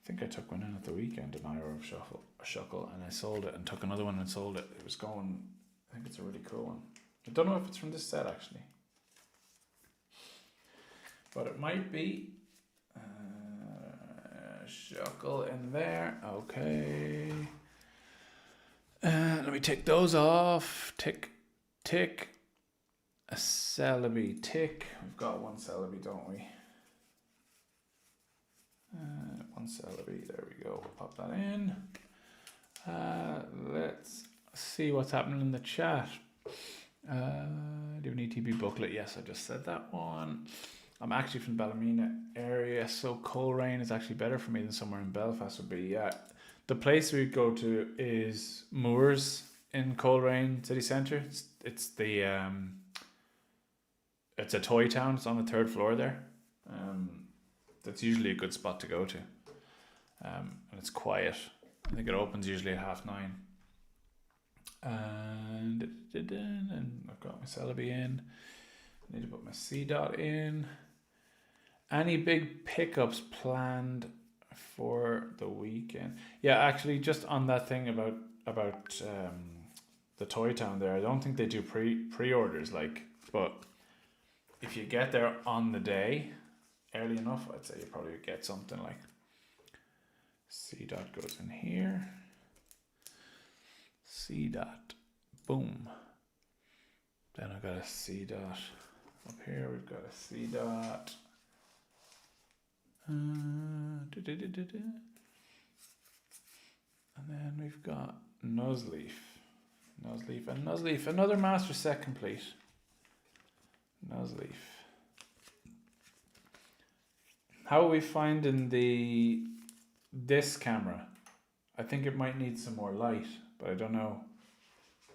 think I took one in at the weekend, an IR of Shuckle, and I sold it, and took another one and sold it. It was going, I think it's a really cool one. I don't know if it's from this set, actually. But it might be. Shuckle in there. Okay. Let me take those off. Tick. A Celebi. Tick. We've got one Celebi, don't we? One Celebi. There we go. We'll pop that in. Let's see what's happening in the chat. Do you have an ETB booklet? Yes, I just said that one. I'm actually from the Ballymena area, so Coleraine is actually better for me than somewhere in Belfast would be. Yeah, the place we go to is Moors in Coleraine city centre. It's a toy town. It's on the 3rd floor there. That's usually a good spot to go to. And it's quiet. I think it opens usually at 9:30. And I've got my Celebi in. I need to put my C dot in. Any big pickups planned for the weekend? Yeah, actually, just on that thing about the Toy Town there. I don't think they do pre-orders, like, but if you get there on the day early enough, I'd say you probably get something. Like C dot goes in here. C dot, boom. Then I've got a C dot up here. We've got a C dot. And then we've got Nuzleaf. Another master set complete. Nuzleaf. How are we finding this camera? I think it might need some more light, but I don't know.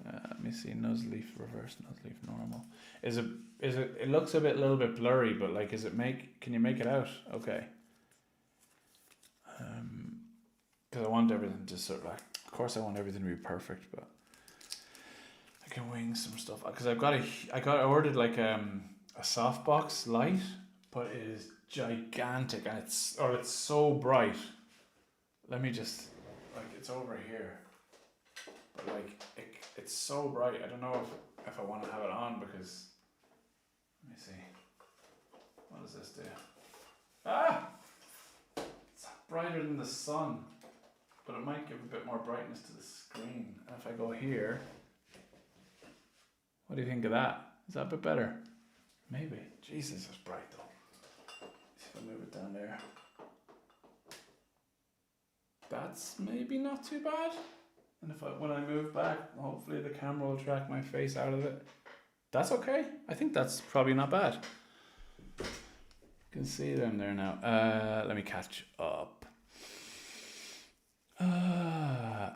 Let me see. Nuzleaf reverse, Nuzleaf normal. Is it? It looks a little bit blurry, but like, can you make it out? Okay. Because I want everything to sort of like, of course I want everything to be perfect, but I can wing some stuff. Because I ordered like a softbox light, but it is gigantic and it's so bright. Let me just, like, it's over here, but like it's so bright. I don't know if I want to have it on, because let me see. What does this do? It's brighter than the sun, but it might give a bit more brightness to the screen. And if I go here, what do you think of that? Is that a bit better? Maybe. Jesus, it's bright though. See if I move it down there. That's maybe not too bad. And when I move back, hopefully the camera will track my face out of it. That's okay. I think that's probably not bad. You can see them there now. Let me catch up.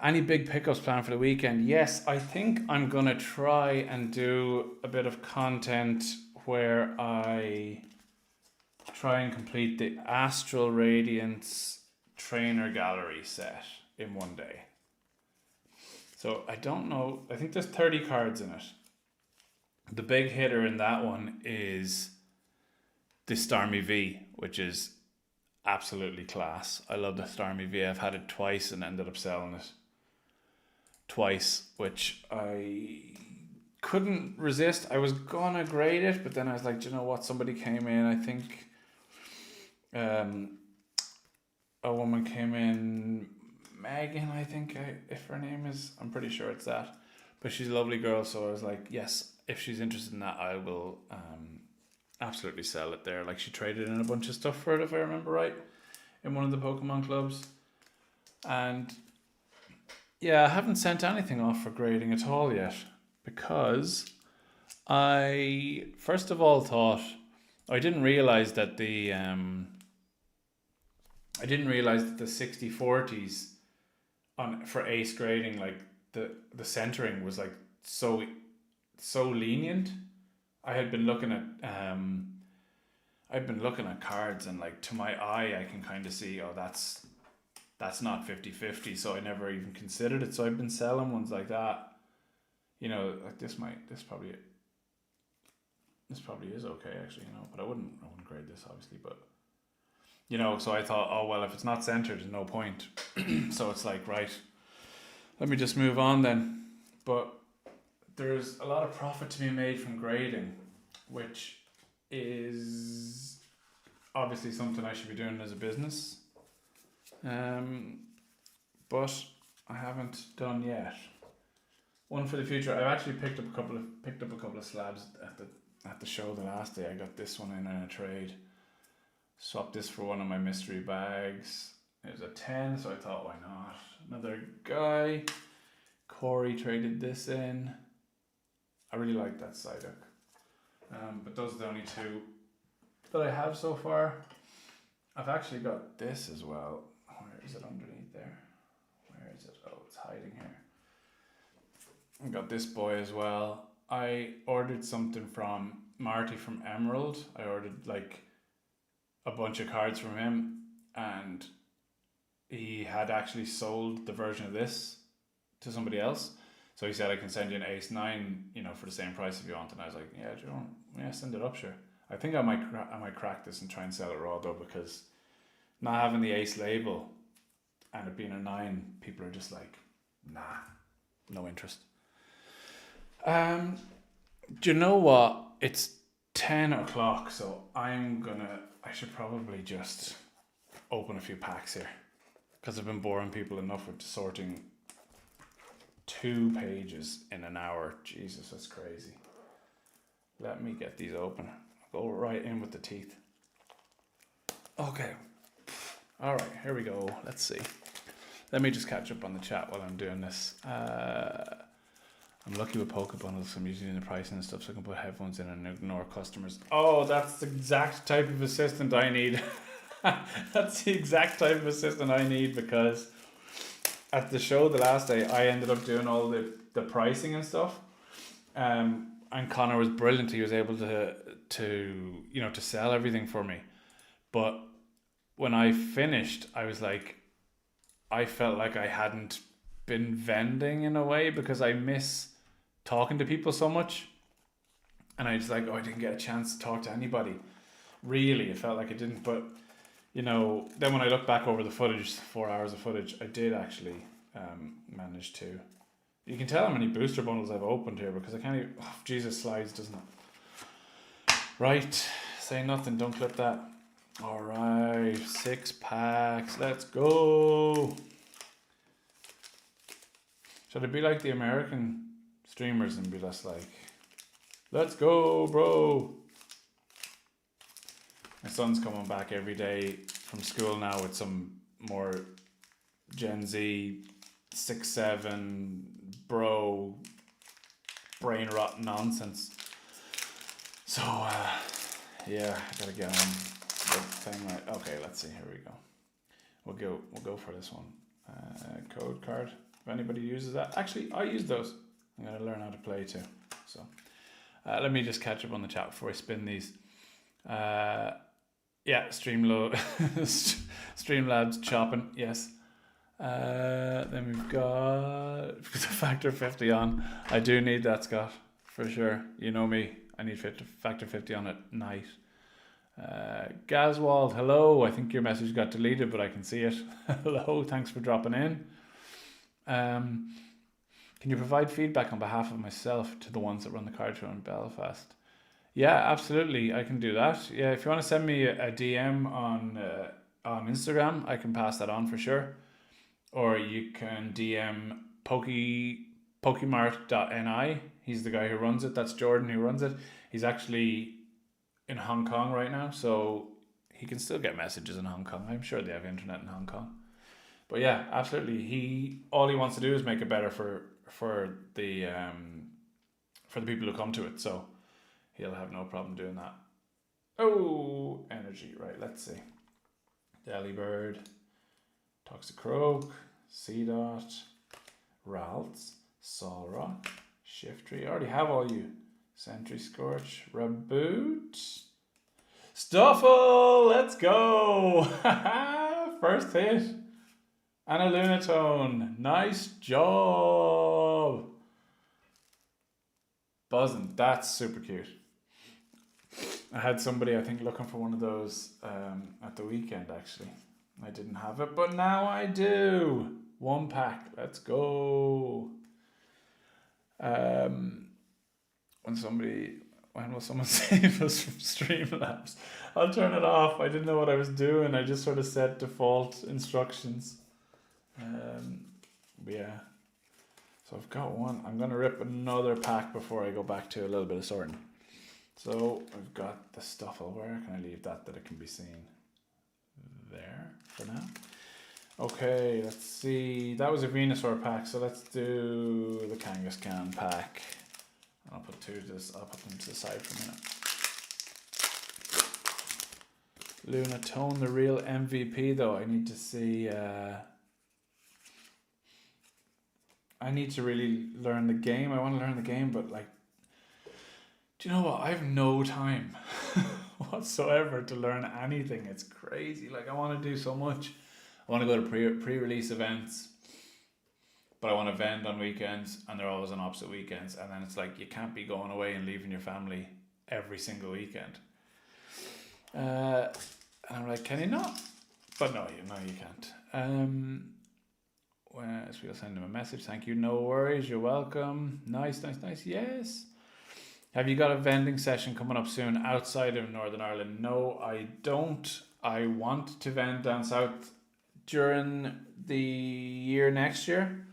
Any big pickups planned for the weekend? Yes, I think I'm going to try and do a bit of content where I try and complete the Astral Radiance trainer gallery set in one day. So I don't know, I think there's 30 cards in it. The big hitter in that one is the Starmie V, which is absolutely class. I love the Starmie V. I've had it twice and ended up selling it twice, which I couldn't resist. I was gonna grade it, but then I was like, do you know what? Somebody came in, I think a woman came in, Megan, I think, if her name is, I'm pretty sure it's that, but she's a lovely girl, so I was like, yes, if she's interested in that, I will absolutely sell it there. Like, she traded in a bunch of stuff for it, if I remember right, in one of the Pokemon clubs. And yeah, I haven't sent anything off for grading at all yet, because I first of all thought, I didn't realize that the 60/40s on for ace grading, like the centering was like so lenient. I had been looking at cards, and like, to my eye I can kind of see, oh, that's not 50/50, so I never even considered it. So I've been selling ones like that, you know, like this probably is okay, actually, you know, but I wouldn't grade this, obviously, but you know, so I thought, oh well, if it's not centered, there's no point. So it's like, right, let me just move on then. But there's a lot of profit to be made from grading, which is obviously something I should be doing as a business. But I haven't done yet. One for the future. I've actually picked up a couple of slabs at the show the last day. I got this one in a trade. Swapped this for one of my mystery bags. It was a 10, so I thought, why not? Another guy, Corey, traded this in. I really like that Psyduck. But those are the only two that I have so far. I've actually got this as well. Where is it underneath there? Where is it? Oh, it's hiding here. I got this boy as well. I ordered something from Marty from Emerald. I ordered like a bunch of cards from him, and he had actually sold the version of this to somebody else. So he said, I can send you an Ace 9, you know, for the same price if you want. And I was like, yeah, do you want? Yeah, send it up, sure. I think I might crack this and try and sell it raw though, because not having the Ace label and it being a 9, people are just like, nah, no interest. Um, do you know what? It's 10 o'clock, so I should probably just open a few packs here. Because I've been boring people enough with sorting 2 pages in an hour. Jesus, that's crazy. Let me get these open. I'll go right in with the teeth. Okay. All right, here we go. Let's see. Let me just catch up on the chat while I'm doing this. I'm lucky with Poke Bundles. I'm using the pricing and stuff so I can put headphones in and ignore customers. Oh, that's the exact type of assistant I need. That's the exact type of assistant I need, because at the show the last day, I ended up doing all the pricing and stuff. And Connor was brilliant. He was able to sell everything for me. But when I finished, I felt like I hadn't been vending in a way, because I miss talking to people so much. And I was like, I didn't get a chance to talk to anybody. Really, it felt like I didn't. But, then when I look back over the footage, 4 hours of footage, I did actually manage to. You can tell how many booster bundles I've opened here, because I can't even. Oh, Jesus, slides, doesn't it? Right, say nothing, don't clip that. All right, 6 packs, let's go. Should it be like the American streamers and be less like, let's go, bro? My son's coming back every day from school now with some more Gen Z 6-7 bro brain rot nonsense. So yeah, I gotta get on the thing right. Okay, let's see. Here we go. We'll go for this one. Code card. If anybody uses that, actually, I use those. I'm gonna learn how to play too. So let me just catch up on the chat before I spin these. Yeah, Streamlabs chopping. Yes. Then we've got Factor 50 on. I do need that, Scott, for sure. You know me. I need Factor 50 on at night. Gazwald, hello. I think your message got deleted, but I can see it. Hello, thanks for dropping in. Can you provide feedback on behalf of myself to the ones that run the card show in Belfast? Yeah, absolutely. I can do that. Yeah, if you want to send me a DM on Instagram, I can pass that on for sure. Or you can DM Pokemart.ni. He's the guy who runs it. That's Jordan who runs it. He's actually in Hong Kong right now, so he can still get messages in Hong Kong. I'm sure they have internet in Hong Kong. But yeah, absolutely. All he wants to do is make it better for the people who come to it. So he'll have no problem doing that. Oh, energy. Right, let's see. Delibird, Toxicroak, Seedot, Ralts, Solrock, Shiftry. I already have all you. Sentry Scorch, Reboot, Stuffle, let's go! First hit. And a Lunatone. Nice job. Buzzing. That's super cute. I had somebody, I think, looking for one of those at the weekend, actually. I didn't have it, but now I do. 1 pack. Let's go. When will someone save us from Streamlabs? I'll turn it off. I didn't know what I was doing. I just sort of set default instructions. Yeah. So I've got one. I'm going to rip another pack before I go back to a little bit of sorting. So I've got the Stuffle. Where can I leave that it can be seen? There for now. Okay, let's see. That was a Venusaur pack, so let's do the Kangaskhan pack. I'll put 2 to this. I'll put them to the side for a minute. Lunatone, the real MVP, though. I need to see. I need to really learn the game. I want to learn the game, but do you know what? I have no time whatsoever to learn anything. It's crazy. I want to do so much. I want to go to pre-release events, but I want to vend on weekends, and they're always on opposite weekends. And then it's you can't be going away and leaving your family every single weekend. And I'm like, can you not? But no, you can't. we'll send him a message. Thank you. No worries. You're welcome. Nice. Yes. Have you got a vending session coming up soon outside of Northern Ireland? No, I don't. I want to vend down south during the year next year.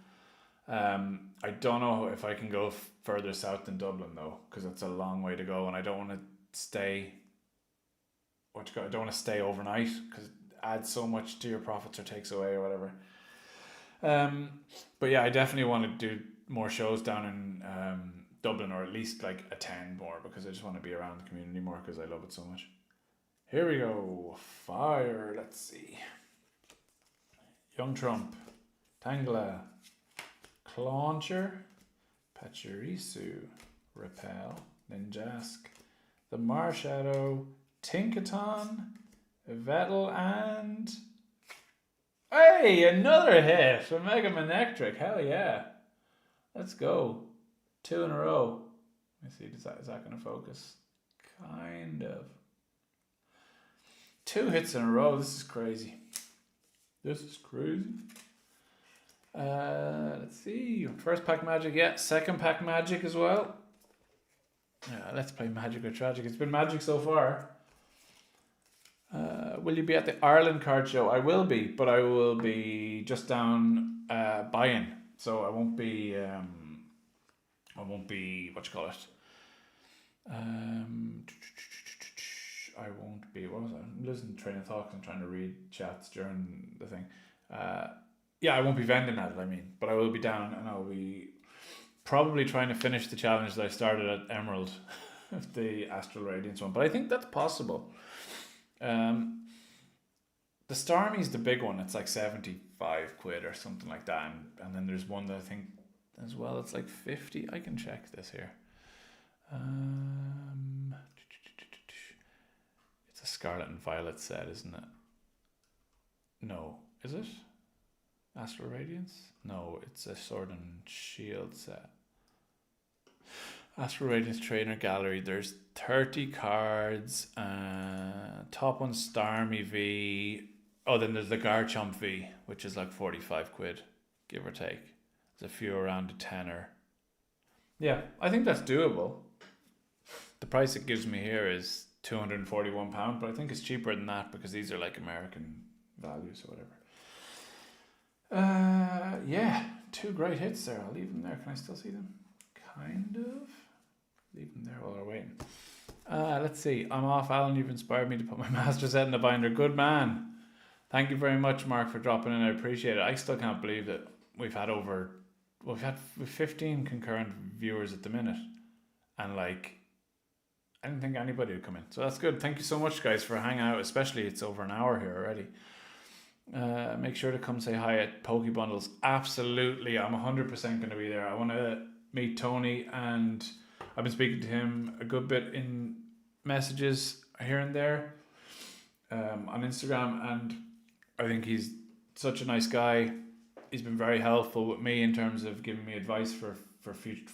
I don't know if I can go further south than Dublin though, because it's a long way to go, and I don't want to stay. I don't want to stay overnight because it adds so much to your profits or takes away or whatever. But yeah, I definitely want to do more shows down in Dublin, or at least like attend more, because I just want to be around the community more because I love it so much. Here we go. Fire. Let's see. Young Trump, Tangela, Clauncher, Pachirisu, Repel, Ninjask, the Marshadow, Tinkaton, Vettel, and hey, another hit from Mega Manectric. Hell yeah. Let's go. 2 in a row. Let me see, is that going to focus? Kind of. 2 hits in a row. This is crazy. Let's see. First pack magic, yeah. Second pack magic as well. Yeah, let's play magic or tragic. It's been magic so far. Will you be at the Ireland card show? I will be, but I will be just down buying. So I won't be what you call it. I won't be, what was I? I'm losing train of thought. I'm trying to read chats during the thing. Yeah, I won't be vending at it, I mean, but I will be down, and I'll be probably trying to finish the challenge that I started at Emerald, the Astral Radiance one, but I think that's possible. The Stormy's the big one. It's like 75 quid or something like that, and then there's one that I think as well, it's like 50. I can check this here. It's a Scarlet and Violet set, isn't it? No, is it? Astral Radiance? No, it's a Sword and Shield set. Astral Radiance Trainer Gallery. There's 30 cards. Top one Stormy V. Oh, then there's the Garchomp V, which is like 45 quid, give or take. There's a few around a tenner. Yeah, I think that's doable. The price it gives me here is £241, but I think it's cheaper than that because these are like American values or whatever. Yeah, 2 great hits there. I'll leave them there. Can I still see them? Kind of. Leave them there while we're waiting. Let's see. I'm off. Alan, you've inspired me to put my master set in the binder. Good man. Thank you very much, Mark, for dropping in. I appreciate it. I still can't believe that we've had 15 concurrent viewers at the minute. And like, I didn't think anybody would come in. So that's good. Thank you so much, guys, for hanging out. Especially it's over an hour here already. Make sure to come say hi at Pokebundles. Absolutely. I'm 100% going to be there. I want to meet Tony, and I've been speaking to him a good bit in messages here and there on Instagram, and I think he's such a nice guy. He's been very helpful with me in terms of giving me advice for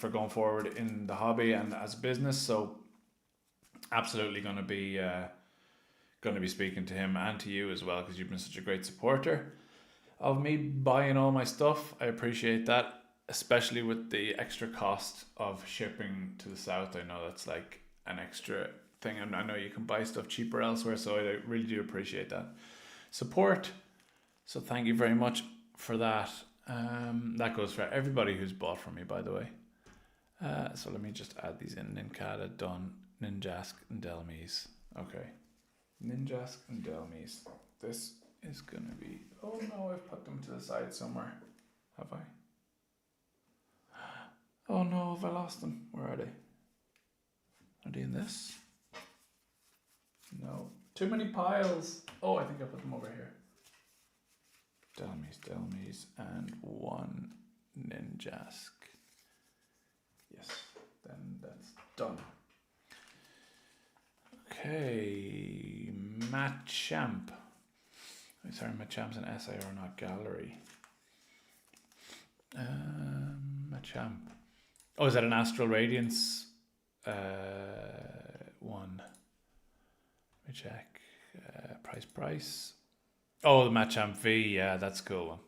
going forward in the hobby and as a business. So absolutely going to be speaking to him and to you as well, because you've been such a great supporter of me buying all my stuff. I appreciate that, especially with the extra cost of shipping to the south. I know that's like an extra thing, and I know you can buy stuff cheaper elsewhere, so I really do appreciate that support. So thank you very much for that. That goes for everybody who's bought from me, by the way. So let me just add these in. Nincada, done. Ninjask and Delmise. Okay. Ninjask and Delmise. This is going to be... Oh no, I've put them to the side somewhere. Have I? Oh no, have I lost them? Where are they? Are they in this? No. Too many piles. Oh, I think I put them over here. Delmise, and 1 Ninjask. Yes, then that's done. Okay, Machamp. Sorry, Machamp's an SIR, not gallery. Machamp. Oh, is that an Astral Radiance one? Let me check. Price. Oh, the Machamp V. Yeah, that's a cool one.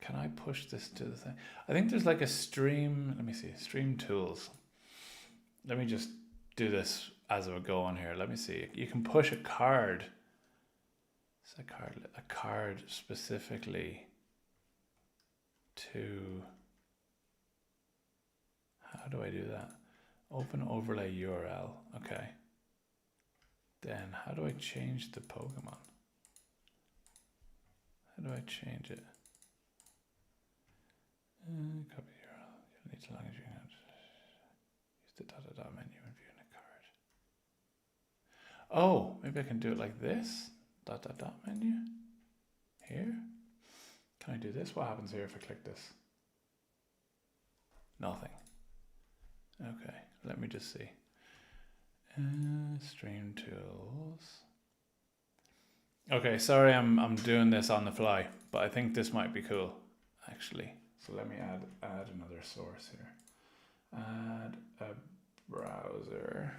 Can I push this to the thing? I think there's like a stream. Let me see. Stream tools. Let me just do this as we go on here. Let me see. You can push a card. It's a card specifically to. How do I do that? Open overlay URL. Okay. Then how do I change the Pokemon? How do I change it? Copy URL. You need to log in. Use the dot menu and view in a card. Oh, maybe I can do it like this. Dot menu. Here. Can I do this? What happens here if I click this? Nothing. Okay, let me just see. Stream tools. Okay, sorry, I'm doing this on the fly, but I think this might be cool, actually. So let me add another source here. Add a browser.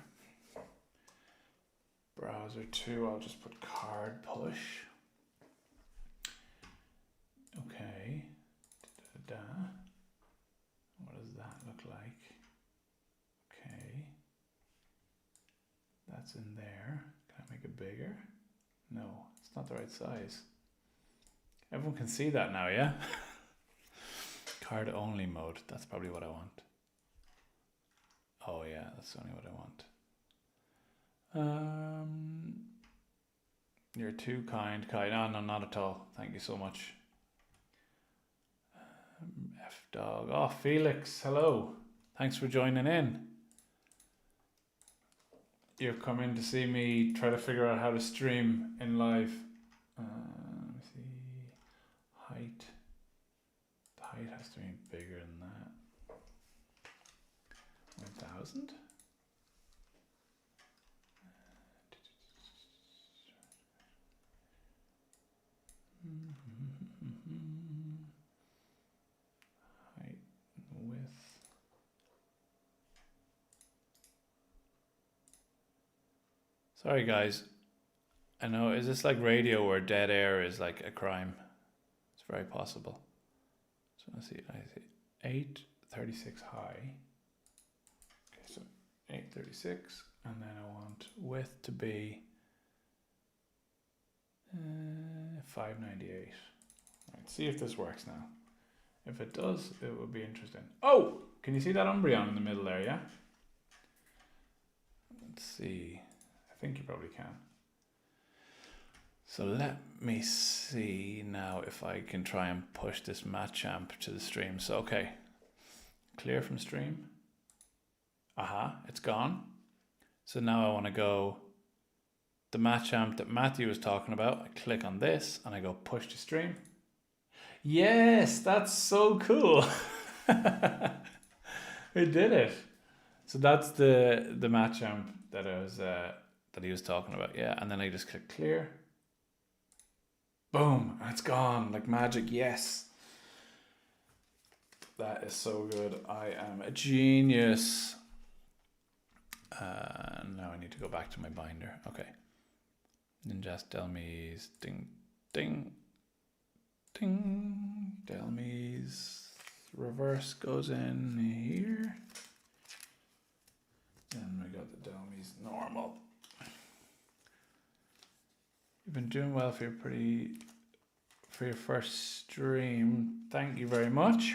Browser 2, I'll just put card push. Okay. What does that look like? Okay. That's in there. Can I make it bigger? No, it's not the right size. Everyone can see that now, yeah? Card only mode. That's probably what I want. Oh yeah, that's only what I want. You're too kind, Kai. No, not at all. Thank you so much. F-Dog. Oh, Felix, hello. Thanks for joining in. You're coming to see me try to figure out how to stream in live. Let me see. Height. The height has to be bigger than that. 1000? Height, width. Sorry guys, I know, is this like radio where dead air is like a crime? It's very possible. So I see 836 high. Okay, so 836, and then I want width to be 598. Right, see if this works now. If it does, it would be interesting. Oh, can you see that Umbreon in the middle there, yeah? Let's see. I think you probably can. So let me see now if I can try and push this Machamp to the stream. So, okay. Clear from stream. Aha, it's gone. So now I want to go the Machamp that Matthew was talking about. I click on this and I go push to stream. Yes, that's so cool. We did it. So that's the Machamp that I was that he was talking about. Yeah, and then I just click clear. Boom, and it's gone like magic. Yes. That is so good. I am a genius. Now I need to go back to my binder. Okay. Ninjas Delmies. Ding, ding, ding. Delmies. Reverse goes in here. Then we got the Delmies normal. You've been doing well for your first stream. Thank you very much.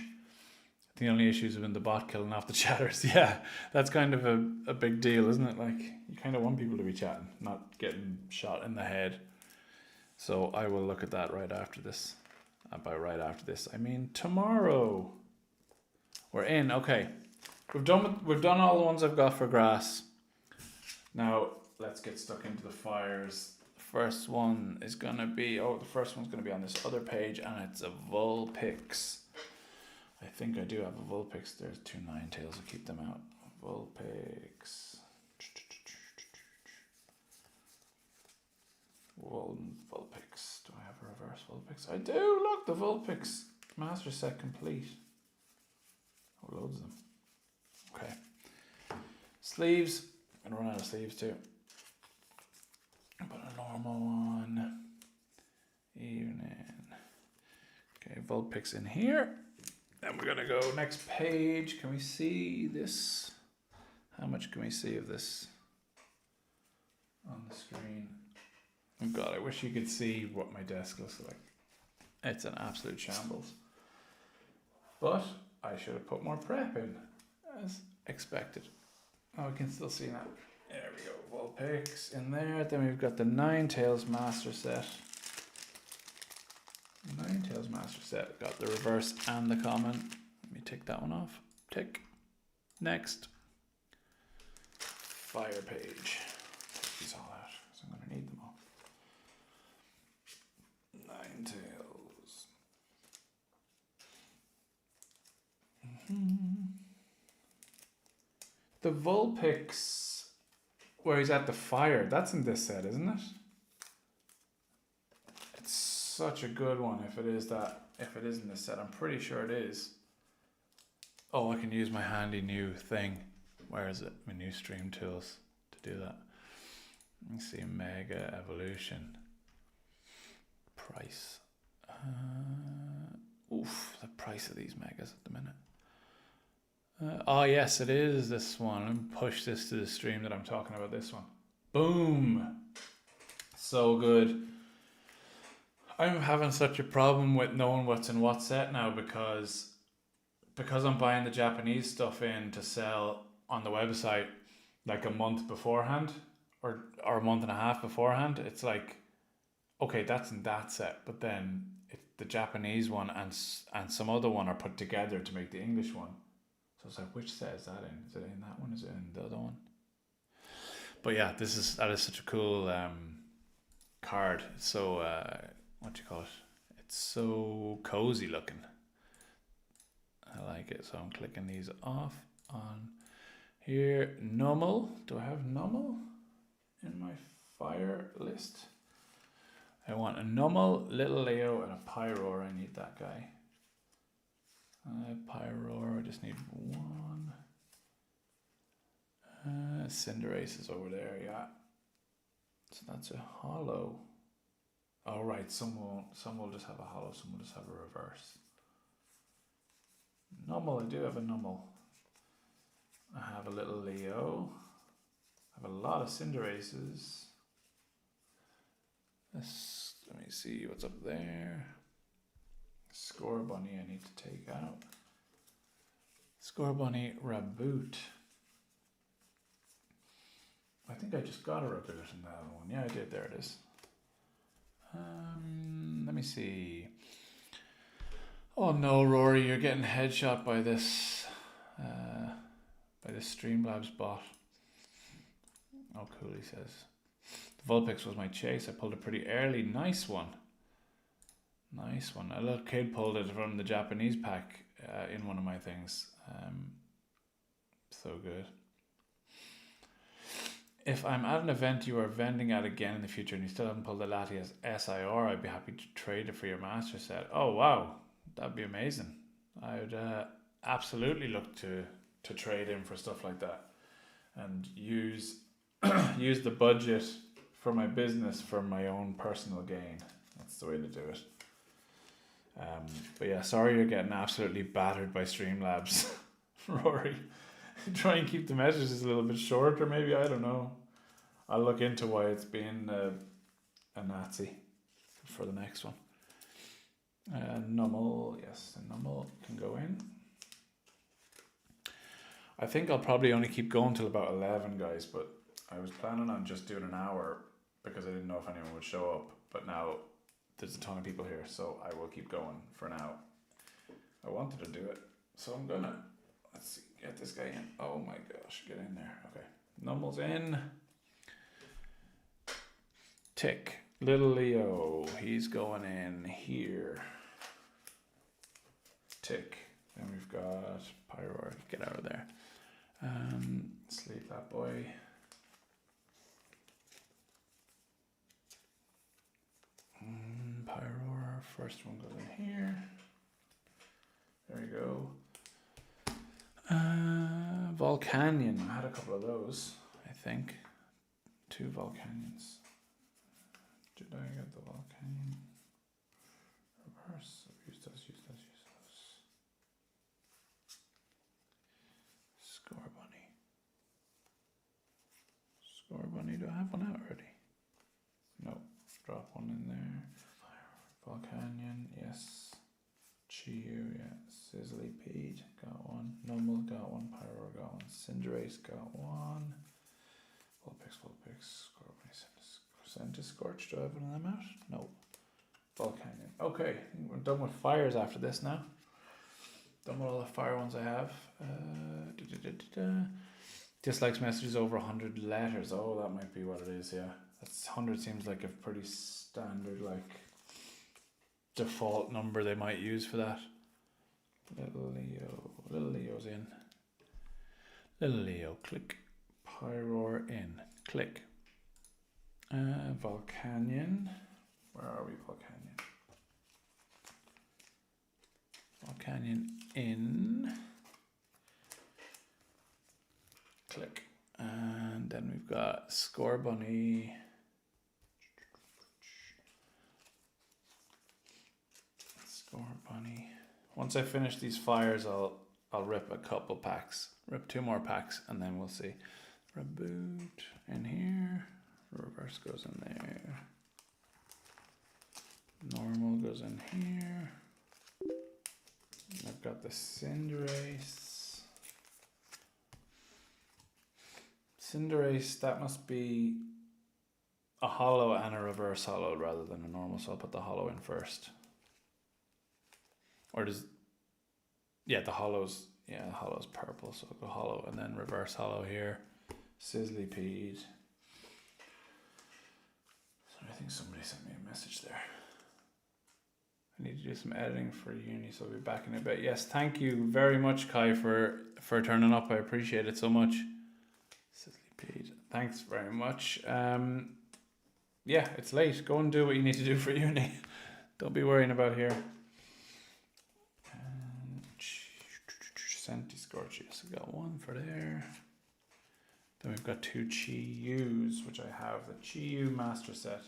The only issues have been the bot killing off the chatters. Yeah, that's kind of a big deal, isn't it? Like, you kind of want people to be chatting, not getting shot in the head. So I will look at that right after this. By right after this, I mean tomorrow. We're in. Okay, we've done all the ones I've got for grass. Now let's get stuck into the fires. First one is gonna be the first one's gonna be on this other page, and it's a Vulpix. I think I do have a Vulpix. There's 2 Ninetales. I'll keep them out. Vulpix. Vulpix. Do I have a reverse Vulpix? I do. Look, the Vulpix master set complete. Oh, loads of them. Okay. Sleeves. I'm gonna run out of sleeves too. But a normal one. Evening. Okay, Vulpix in here. Then we're gonna go next page. Can we see this? How much can we see of this on the screen? Oh God, I wish you could see what my desk looks like. It's an absolute shambles. But I should have put more prep in, as expected. Oh, we can still see now. There we go, Vulpix in there. Then we've got the Ninetales Master Set. Ninetales Master Set. Got the reverse and the common. Let me tick that one off. Tick. Next. Fire page. Take these all out, because I'm going to need them all. Ninetales. The Vulpix, where he's at the fire, that's in this set, isn't it? It's such a good one if it is that, if it is in this set. I'm pretty sure it is. Oh, I can use my handy new thing. Where is it? My new stream tools to do that. Let me see, Mega Evolution. Price. Oof, the price of these megas at the minute. Oh yes, it is this one. Let me push this to the stream that I'm talking about, this one. Boom! So good. I'm having such a problem with knowing what's in what set now because I'm buying the Japanese stuff in to sell on the website like a month beforehand or a month and a half beforehand. It's like, okay, that's in that set, but then the Japanese one and some other one are put together to make the English one. So it's like, which set is that in? Is it in that one? Is it in the other one? But yeah, that is such a cool card. It's so what do you call it? It's so cozy looking. I like it. So I'm clicking these off on here. Nummel. Do I have Nummel in my fire list? I want a Nummel, Little Leo, and a Pyroar. I need that guy. Pyroar, I just need one. Cinderace is over there, yeah. So that's a holo. Oh right, some will just have a holo, some will just have a reverse. Nummel, I do have a Nummel. I have a Little Leo. I have a lot of Cinderaces. Let me see what's up there. Scorbunny I need to take out. Scorbunny Raboot. I think I just got a Raboot in that one. Yeah, I did. There it is. Let me see. Oh no, Rory, you're getting headshot by this Streamlabs bot. Oh cool, he says. The Vulpix was my chase. I pulled it pretty early. Nice one. Nice one. A little kid pulled it from the Japanese pack in one of my things. So good. If I'm at an event you are vending at again in the future and you still haven't pulled the Latias SIR, I'd be happy to trade it for your master set. Oh wow, that'd be amazing. I would absolutely look to trade in for stuff like that and use the budget for my business for my own personal gain. That's the way to do it. But yeah, sorry you're getting absolutely battered by Streamlabs, Rory. Try and keep the messages a little bit shorter, maybe. I don't know. I'll look into why it's been a Nazi for the next one. Nummel, yes, the Nummel can go in. I think I'll probably only keep going till about 11, guys, but I was planning on just doing an hour because I didn't know if anyone would show up, but now there's a ton of people here, so I will keep going for now. I wanted to do it, so I'm gonna, let's see, get this guy in. Oh my gosh, get in there. Okay, Nummel's in. Tick. Little Leo, he's going in here. Tick. Then we've got Pyroar, get out of there. Sleep that boy. Pyroar, first one goes in here. There you go. Volcanion, I had a couple of those, I think. 2 Volcanions. Did I get the Volcanion? Reverse, use this. stamp one out already? No. Drop one in there. Volcanion, yes. Chiyu, yeah. Sizzly Pete, got one. Numble, got one. Pyro, got one. Cinderace, got one. Vulpix, Scorch, do I have one of them out? No. Volcanion. Okay, we're done with fires after this now. Done with all the fire ones I have. Dislikes messages over 100 letters. Oh, that might be what it is, yeah. That's 100 seems like a pretty standard, like, default number they might use for that. Little Leo's in. Little Leo, click. Pyroar in, click. Volcanion. Where are we, Volcanion? Volcanion in. Click. And then we've got Scorbunny. Scorbunny. Once I finish these fires, I'll rip a couple packs. Rip 2 more packs and then we'll see. Reboot in here. Reverse goes in there. Normal goes in here. I've got the Cinderace. Cinderace, that must be a holo and a reverse holo rather than a normal, so I'll put the holo in first. Or does, yeah, the holo's purple, so I'll go holo and then reverse holo here. Sizzly Pete. So I think somebody sent me a message there. I need to do some editing for uni, so I'll be back in a bit. Yes, thank you very much, Kai, for turning up. I appreciate it so much. Sizzly Pete, thanks very much. Yeah, it's late. Go and do what you need to do for uni. Don't be worrying about here. Scorch, yes, I got one for there. Then we've got 2 Chiyus, which I have, the Chiyu Master Set.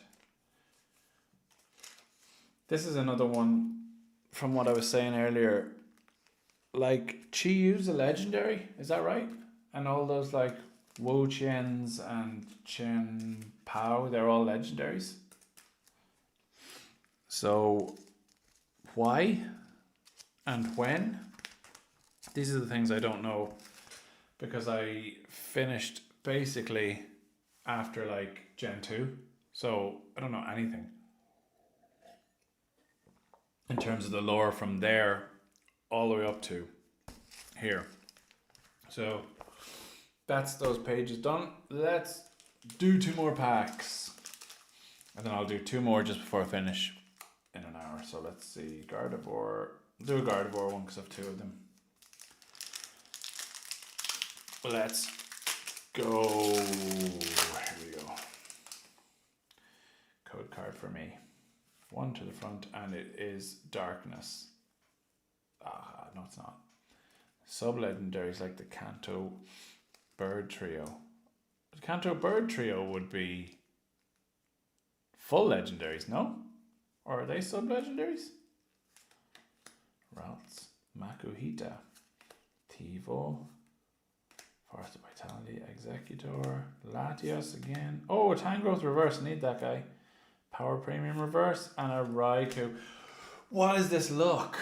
This is another one from what I was saying earlier. Like, Chiyu's a legendary, is that right? And all those like Wo-Chiens and Chen Pao, they're all legendaries. So, why and when? These are the things I don't know, because I finished basically after like Gen 2, so I don't know anything in terms of the lore from there all the way up to here. So that's those pages done. Let's do 2 more packs, and then I'll do 2 more just before I finish in an hour. So let's see, Gardevoir, do a Gardevoir one because I have 2 of them. Let's go. Here we go. Code card for me. 1 to the front, and it is Darkness. No, it's not. Sub-legendaries like the Kanto Bird Trio. The Kanto Bird Trio would be full legendaries, no? Or are they sub-legendaries? Ralts, Makuhita, Tivo, Forest of Vitality, Executor, Latios again. Oh, Tangrowth reverse, need that guy. Power Premium reverse, and a Raikou. What is this look?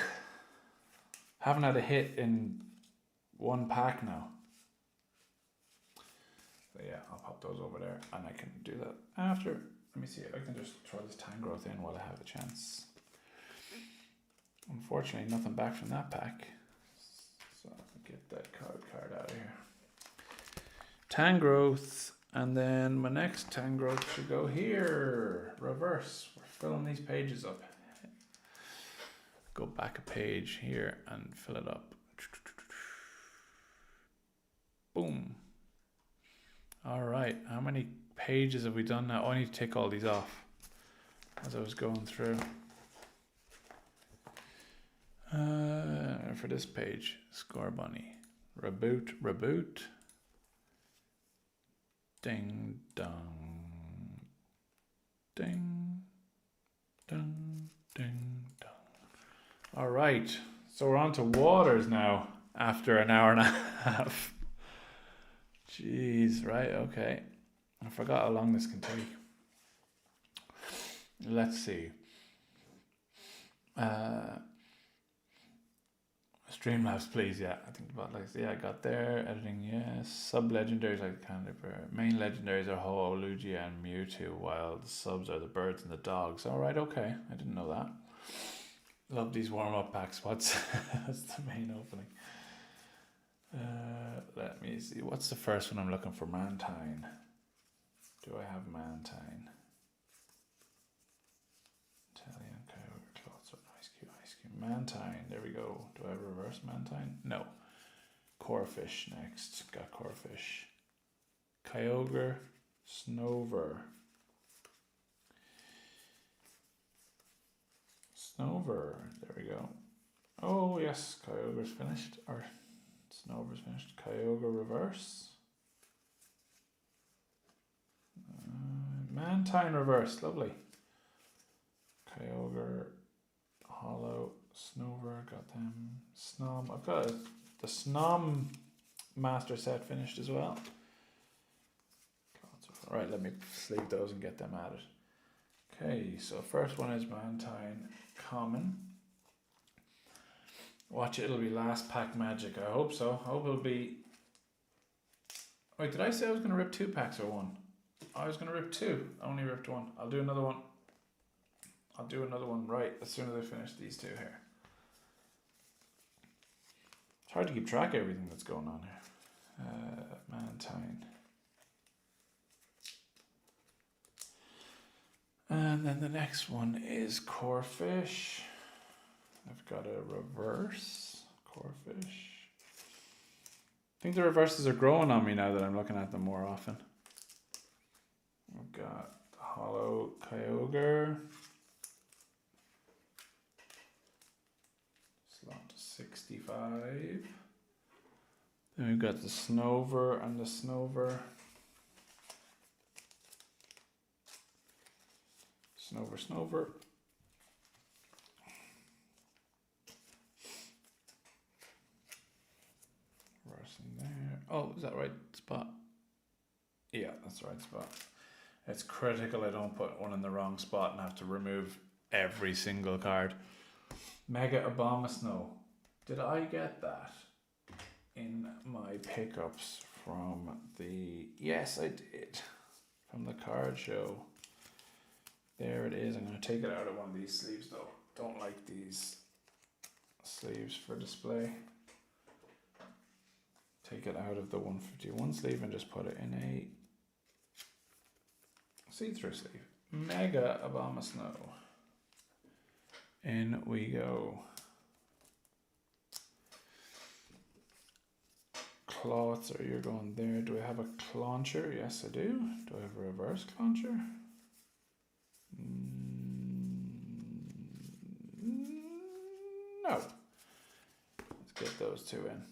Haven't had a hit in 1 pack now. So yeah, I'll pop those over there, and I can do that after. Let me see, I can just throw this Tangrowth in while I have a chance. Unfortunately, nothing back from that pack. So I'll get that card out of here. Tangrowth, and then my next Tangrowth should go here. Reverse. We're filling these pages up. Go back a page here and fill it up. Boom. All right, how many pages have we done now? Oh, I need to take all these off as I was going through. For this page, Scorbunny. Reboot. Ding dong. Ding dong. Ding dong. All right, so we're on to waters now after an hour and a half. Jeez, right, okay. I forgot how long this can take. Let's see. Streamlabs, please. Yeah, I think about like I got there. Editing, yes. Sub legendaries like Canterbury. Main legendaries are Ho-Oh, Lugia, and Mewtwo, while the subs are the birds and the dogs. All right, okay. I didn't know that. Love these warm up packs. What's that's the main opening? Let me see. What's the first one I'm looking for? Mantine. Do I have Mantine? Italian Kyogre, Clotsworth, Ice Cube. Mantine. There we go. Do I have reverse Mantine? No. Corphish next. Got Corphish. Kyogre, Snover. There we go. Oh yes, Kyogre's finished. Or Snover's finished. Kyogre reverse. Mantine reverse. Lovely. Kyogre, Hollow, Snover, got them. Snom. I've got the Snom master set finished as well. Alright, let me sleeve those and get them added. Okay, so first one is Mantine common. Watch it, it'll be last pack magic. I hope so. I hope it'll be. Wait, did I say I was going to rip 2 packs or 1? I was going to rip 2. I only ripped 1. I'll do another one. I'll do another one right as soon as I finish these 2 here. It's hard to keep track of everything that's going on here. Mantine. And then the next one is Corphish. I've got a reverse Corphish. I think the reverses are growing on me now that I'm looking at them more often. We've got the Hollow Kyogre. Slot to 65. Then we've got the Snover and the Snover. Snover. Reversing there. Oh, is that right spot? Yeah, that's the right spot. It's critical I don't put one in the wrong spot and have to remove every single card. Mega Abomasnow. Did I get that in my pickups from the... Yes, I did. From the card show. There it is. I'm going to take it out of one of these sleeves though. Don't like these sleeves for display. Take it out of the 151 sleeve and just put it in a see-through sleeve. Mega Abomasnow. In we go. Clotzer, you're going there. Do I have a Clauncher? Yes, I do. Do I have a reverse Clauncher? No. Let's get those 2 in.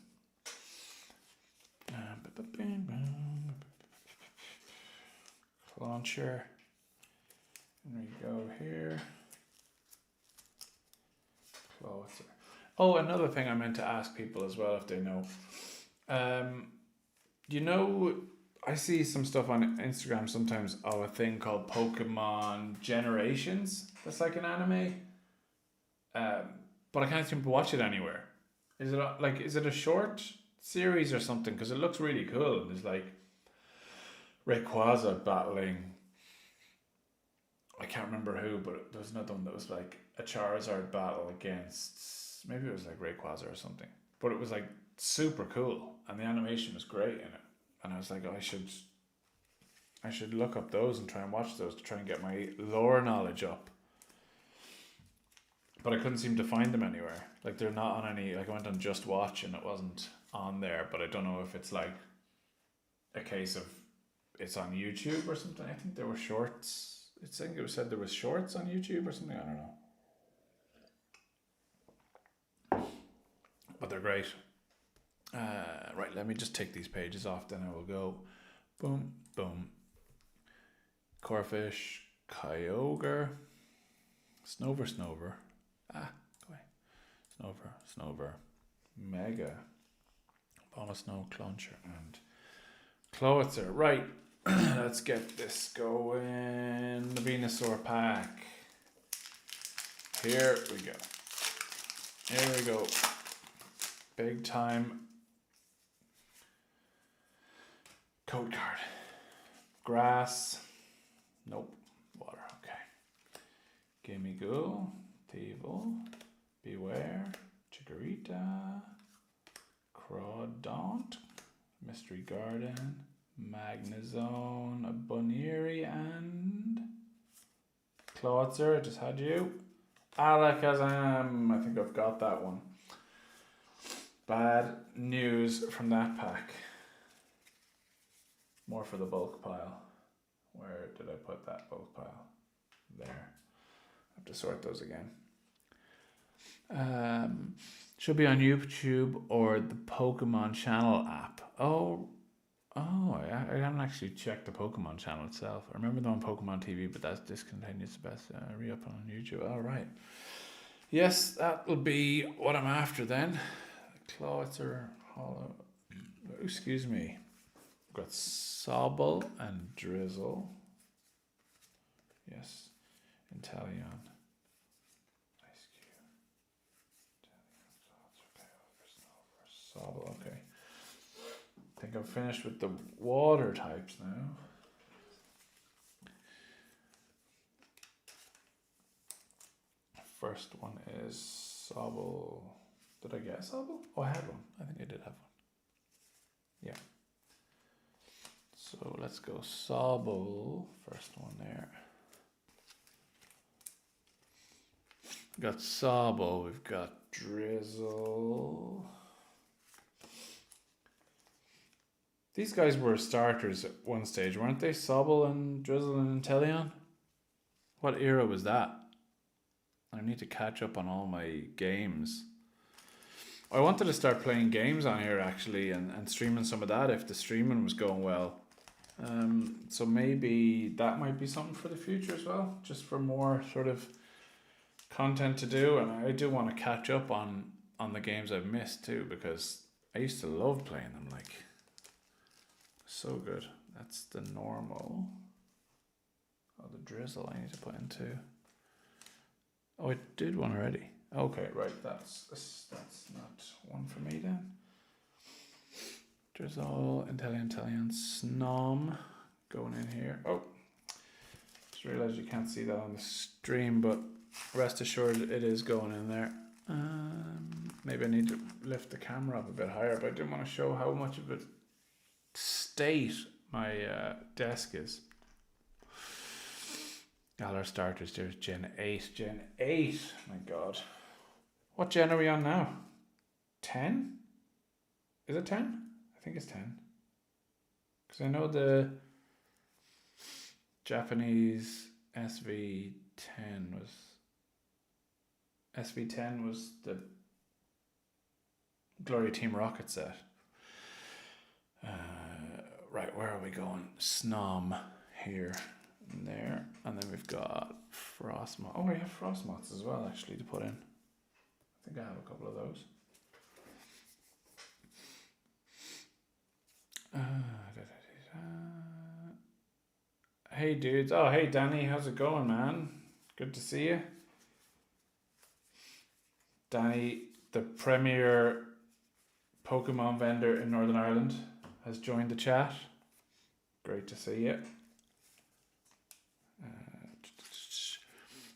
Launcher. And we go here. Closer. Oh, another thing I meant to ask people as well if they know. You know, I see some stuff on Instagram sometimes of a thing called Pokemon Generations. That's like an anime. But I can't seem to watch it anywhere. Is it a short series or something? Because it looks really cool. There's like Rayquaza battling, I can't remember who, but there was another one that was like a Charizard battle against, maybe it was like Rayquaza or something. But it was like super cool and the animation was great in it. And I was like, oh, I should look up those and try and watch those to try and get my lore knowledge up. But I couldn't seem to find them anywhere. Like they're not on any, like I went on Just Watch and it wasn't on there, but I don't know if it's like a case of it's on YouTube or something. I think there were shorts. I think it was said there was shorts on YouTube or something. I don't know. But they're great. Right, let me just take these pages off, then I will go. Boom, boom. Corphish, Kyogre, Snover. Go away. Snover. Mega, Abomasnow, Clauncher, and Clotzer. Right, Let's get this going. The Venusaur pack. Here we go. Here we go. Big time code card. Grass. Nope. Water. Okay. Gimmighoul. Thievul. Beware. Chikorita. Crawdaunt. Mystery Garden. Magnezone. Bunnery and Clawitzer. I just had you. Alakazam. I think I've got that one. Bad news from that pack. More for the bulk pile. Where did I put that bulk pile? There. I have to sort those again. Should be on YouTube or the Pokemon channel app. I haven't actually checked the Pokemon channel itself. I remember them on Pokemon TV, but that's discontinued. It's best re-up on YouTube. All right. Yes, that will be what I'm after then. Clawitzer, Hollow. Excuse me. We've got Sobble and Drizzle. Yes. Inteleon. Ice Cube. Sobble, okay. I think I'm finished with the water types now. First one is Sobble. Did I get Sobble? Oh, I had one. I think I did have one. Yeah. So let's go Sobble. First one there. We've got Sobble. We've got Drizzle. These guys were starters at one stage, weren't they? Sobble and Drizzle and Inteleon? What era was that? I need to catch up on all my games. I wanted to start playing games on here actually and streaming some of that if the streaming was going well. So maybe that might be something for the future as well, just for more sort of content to do. And I do want to catch up on the games I've missed too, because I used to love playing them, like so good. That's the normal. Oh, the Drizzle I need to put into. Oh, I did one already. Okay, right. That's not one for me then. Drizzle, Inteleon, Snom going in here. Oh, just realized you can't see that on the stream, but rest assured it is going in there. Maybe I need to lift the camera up a bit higher, but I didn't want to show how much of a state my desk is. All our starters, there's Gen 8. Gen 8, my God. What gen are we on now? 10? Is it 10? I think it's 10. Because I know the Japanese SV10 was the Glory Team Rocket set. Right, where are we going? Snom here and there. And then we've got Frostmoth. Oh, we have Frostmoths as well, actually, to put in. I think I have a couple of those. Hey, dudes. Oh, hey, Danny. How's it going, man? Good to see you. Danny, the premier Pokemon vendor in Northern Ireland, has joined the chat. Great to see you.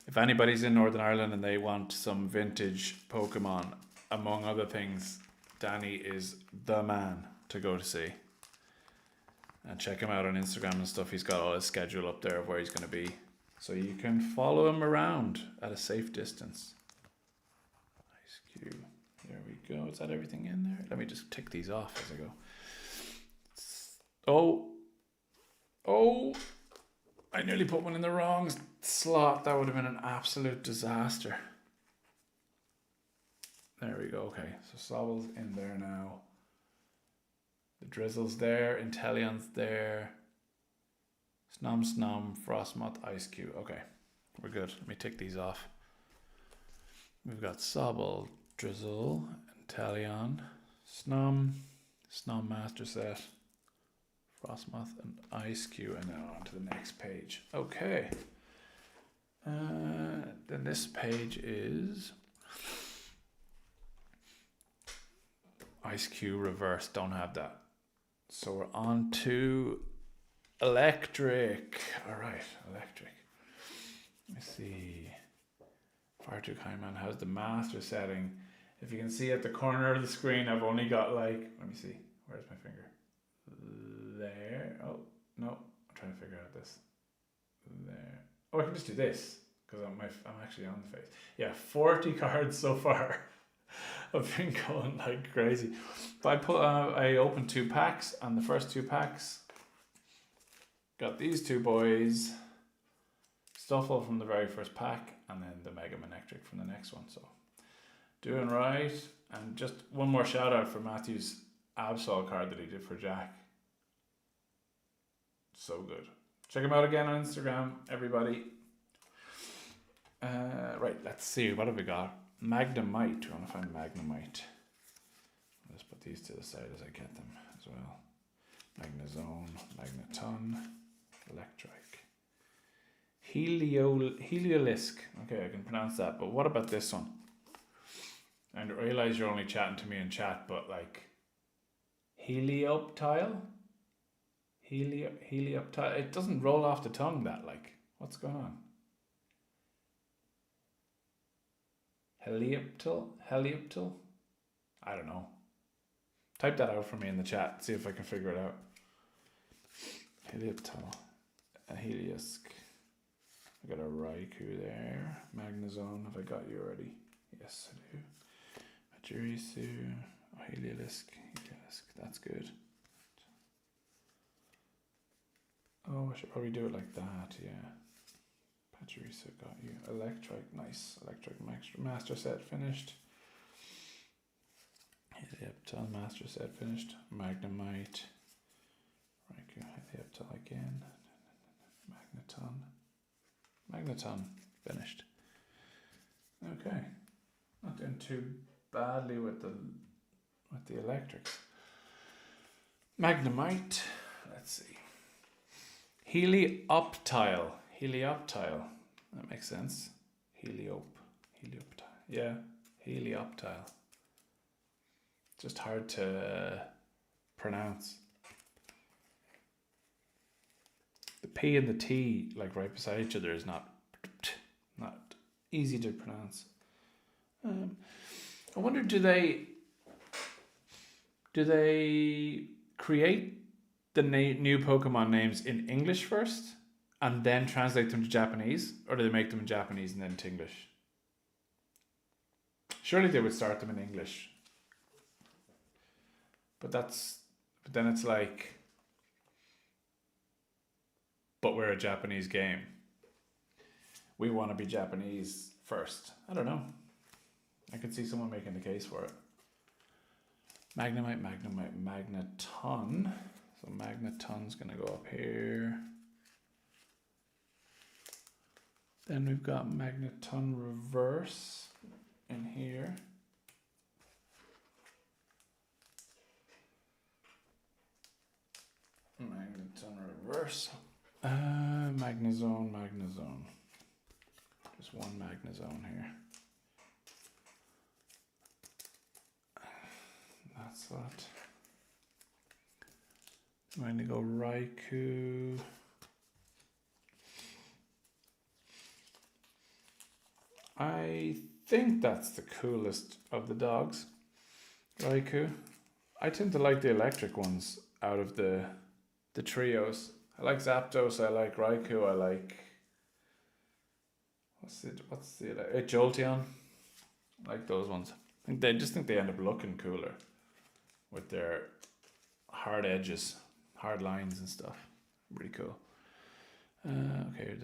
If anybody's in Northern Ireland and they want some vintage Pokemon, among other things, Danny is the man to go to see. And check him out on Instagram and stuff. He's got all his schedule up there of where he's going to be. So you can follow him around at a safe distance. Ice Cube. There we go. Is that everything in there? Let me just tick these off as I go. Oh! I nearly put one in the wrong slot. That would have been an absolute disaster. There we go. Okay, so Sobble's in there now. The Drizzle's there. Inteleon's there. Snom, Frostmoth, Ice Cube. Okay, we're good. Let me tick these off. We've got Sobble, Drizzle, Inteleon, Snom Master Set, Frostmoth and IceQ, and then on to the next page. Okay. Then this page is IceQ reverse. Don't have that. So we're on to electric. All right, electric. Let me see. Fartuk Hyman has the master setting. If you can see at the corner of the screen, I've only got like, let me see. Where's my finger? There. Oh, no. I'm trying to figure out this. There. Oh, I can just do this because I'm actually on the face. Yeah, 40 cards so far. I've been going like crazy. But I opened 2 packs, and the first 2 packs got these 2 boys. Stuffle from the very first pack, and then the Mega Manectric from the next one. So doing right. And just one more shout out for Matthew's Absol card that he did for Jack. So good. Check him out again on Instagram, everybody. Right, let's see. What have we got? Magnemite. We want to find Magnemite. Let's put these to the side as I get them as well. Magnezone, Magneton, Electrike. Heliolisk. Okay, I can pronounce that. But what about this one? And I realize you're only chatting to me in chat, but like Helioptile? Helioptile. It doesn't roll off the tongue that like. What's going on? Helioptile? I don't know. Type that out for me in the chat. See if I can figure it out. Helioptile. A Heliolisk. I got a Raikou there. Magnezone. Have I got you already? Yes, I do. Pachirisu. Oh, Heliolisk. That's good. Oh, I should probably do it like that, yeah. Pachirisu got you. Electrike, nice. Electric master set finished. Helioptile master set finished. Magnemite. Raikou, Helioptile again. Magneton finished. Okay. Not doing too badly with the electrics. Magnemite. Let's see. Helioptile. That makes sense. Helioptile. Yeah, Helioptile. Just hard to pronounce. The P and the T, like right beside each other, is not easy to pronounce. I wonder, do they create the new Pokemon names in English first and then translate them to Japanese, or do they make them in Japanese and then to English? Surely they would start them in English. But then it's like, but we're a Japanese game. We want to be Japanese first. I don't know. I could see someone making the case for it. Magnemite, Magneton. So Magneton's going to go up here. Then we've got Magneton reverse in here. Magneton reverse. Magnezone. Just one Magnezone here. That's that. I'm going to go Raikou. I think that's the coolest of the dogs. Raikou. I tend to like the electric ones out of the trios. I like Zapdos, I like Raikou, I like what's the Jolteon. I like those ones. I think they end up looking cooler with their hard edges, hard lines and stuff. Really cool. Okay,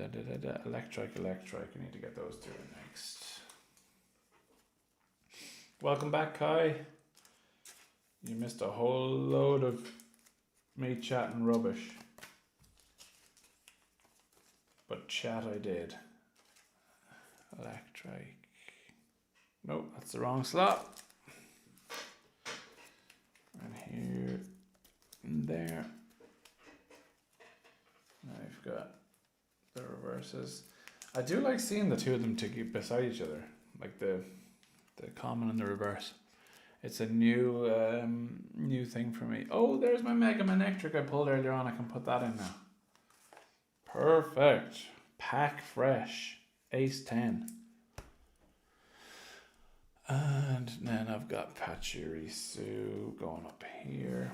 Electrike. I need to get those two next. Welcome back, Kai. You missed a whole load of me chatting rubbish. But chat I did. Electrike. Nope, that's the wrong slot. And here and there. reverses. I do like seeing the two of them beside each other, like the common and the reverse. It's a new thing for me. Oh, there's my Mega Manectric I pulled earlier on. I can put that in now. Perfect. Pack fresh. Ace 10. And then I've got Pachirisu going up here.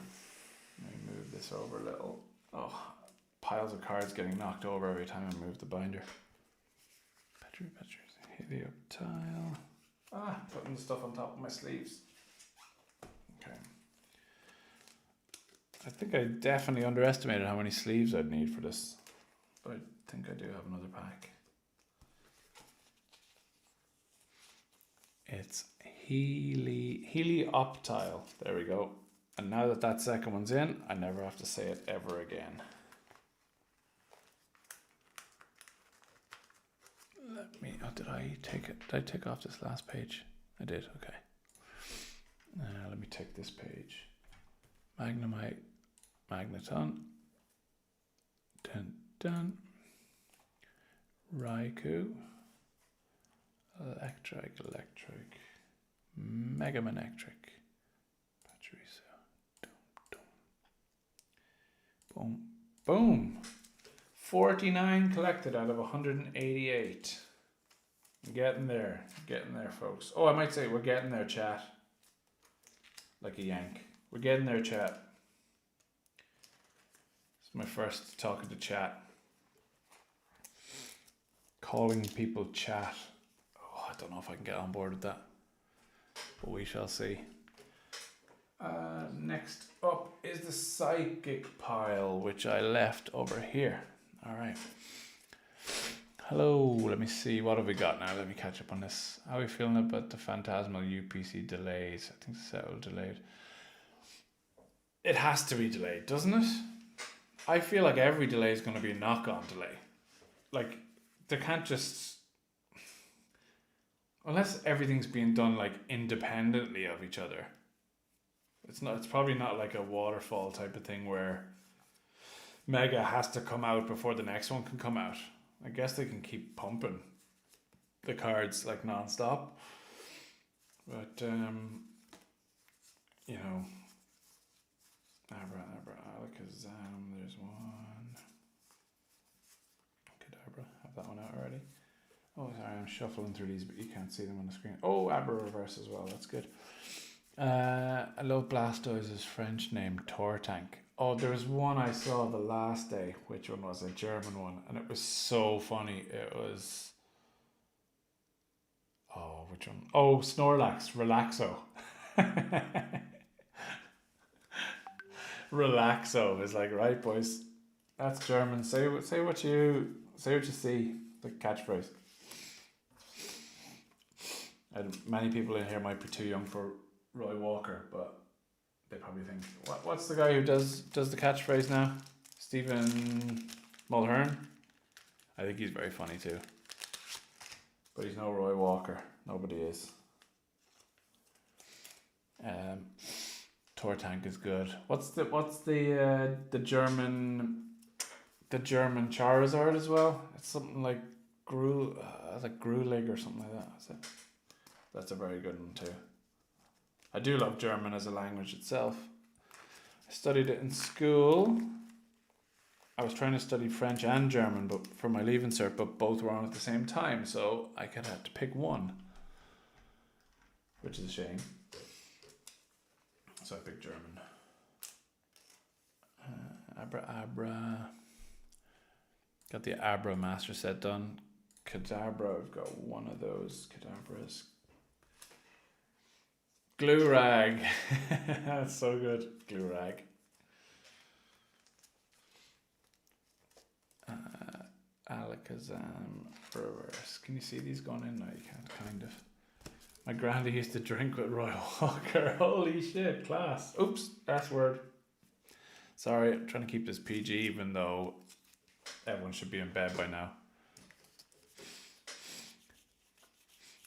Let me move this over a little. Oh, piles of cards getting knocked over every time I move the binder. Pachirisu, Helioptile. Putting the stuff on top of my sleeves. Okay. I think I definitely underestimated how many sleeves I'd need for this. But I think I do have another pack. It's Helioptile. There we go. And now that that second one's in, I never have to say it ever again. Did I take off this last page? I did, okay. Let me take this page. Magnemite, Magneton. Dun. Raikou. Electric. Mega Manectric. Pachirisu. Boom. 49 collected out of 188. Getting there, folks. Oh, I might say we're getting there, chat. Like a yank. We're getting there, chat. It's my first talking to chat. Calling people chat. Oh, I don't know if I can get on board with that. But we shall see. Next up is the psychic pile, which I left over here. All right. Hello, let me see, what have we got now? Let me catch up on this. How are we feeling about the Phantasmal UPC delays? I think it's all delayed. It has to be delayed, doesn't it? I feel like every delay is going to be a knock-on delay. Like, they can't just... Unless everything's being done, like, independently of each other. It's probably not like a waterfall type of thing where Mega has to come out before the next one can come out. I guess they can keep pumping the cards like non-stop. But, you know, Abra, Alakazam, there's one. Kadabra, have that one out already. Oh, sorry, I'm shuffling through these, but you can't see them on the screen. Oh, Abra Reverse as well, that's good. I love Blastoise's French name, Tortank. Oh, there was one I saw the last day. Which one was it? A German one. And it was so funny. It was... Oh, which one? Oh, Snorlax. Relaxo. Relaxo is like, right, boys. That's German. Say what you see. The catchphrase. And many people in here might be too young for Roy Walker, but... They probably think, what's the guy who does the catchphrase now? Stephen Mulhern? I think he's very funny too. But he's no Roy Walker. Nobody is. Tortank is good. What's the German Charizard as well? It's something like Grulig or something like that. Is it? That's a very good one too. I do love German as a language itself. I studied it in school. I was trying to study French and German but for my Leaving Cert, but both were on at the same time, so I had to pick one, which is a shame. So I picked German. Abra. Got the Abra Master Set done. Kadabra, I've got one of those. Kadabras. Glurag. That's so good. Glurag. Alakazam Reverse. Can you see these going in? No, you can't, kind of. My granddad used to drink with Roy Walker. Holy shit, class. Oops, that's word. Sorry, I'm trying to keep this PG even though everyone should be in bed by now.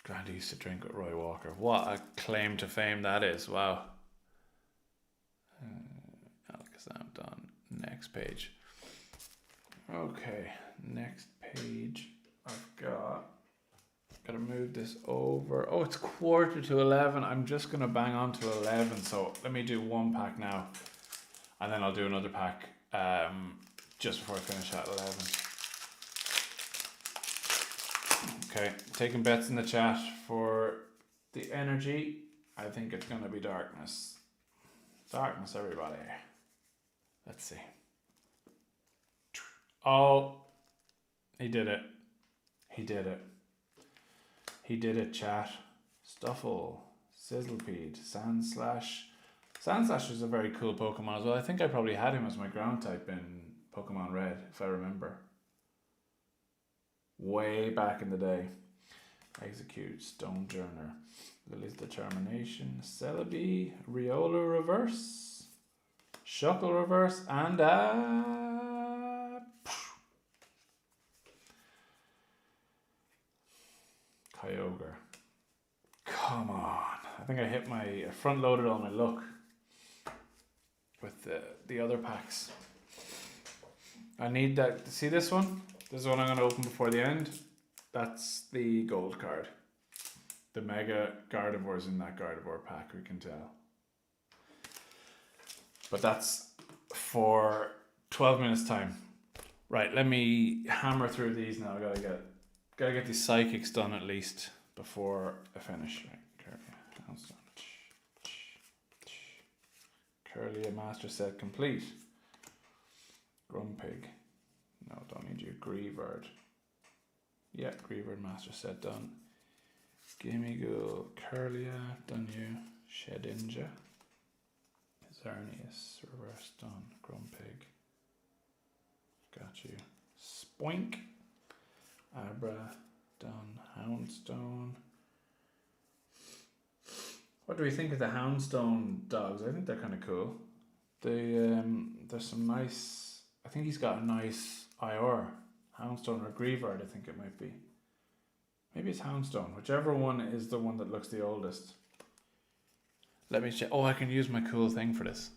Grandy used to drink with Roy Walker. What a claim to fame that is. Wow. Alakazam done. Next page. Okay. Next page I've got. Gotta move this over. Oh, it's 11:15. I'm just gonna bang on to 11. So let me do one pack now, and then I'll do another pack just before I finish at 11. Okay, taking bets in the chat for the energy. I think it's gonna be darkness. Darkness, everybody. Let's see. Oh, he did it. He did it. He did it, chat. Stuffle, Sizzlepede, Sandslash. Sandslash is a very cool Pokemon as well. I think I probably had him as my ground type in Pokemon Red, if I remember. Way back in the day. Execute, Stonejourner, Lily's Determination, Celebi, Riola Reverse, Shuckle Reverse, and Kyogre. Come on. I think I hit my front loaded all my luck with the other packs. I need that. See this one? This is one I'm going to open before the end. That's the gold card. The Mega Gardevoir's in that Gardevoir pack, we can tell. But that's for 12 minutes time. Right, let me hammer through these now. I gotta get these psychics done at least before I finish. Right, Curly, a master set complete. Grumpig. No, don't need you. Greavard. Yeah, Greavard master set done. Gimmighoul, Curlia, done you. Shedinja. Xerneas, reverse done. Grumpig. Got you. Spoink. Abra, done. Houndstone. What do we think of the Houndstone dogs? I think they're kind of cool. There's some nice. I think he's got a nice IR. Houndstone or Greavard, I think it might be. Maybe it's Houndstone. Whichever one is the one that looks the oldest. Let me check. Oh, I can use my cool thing for this.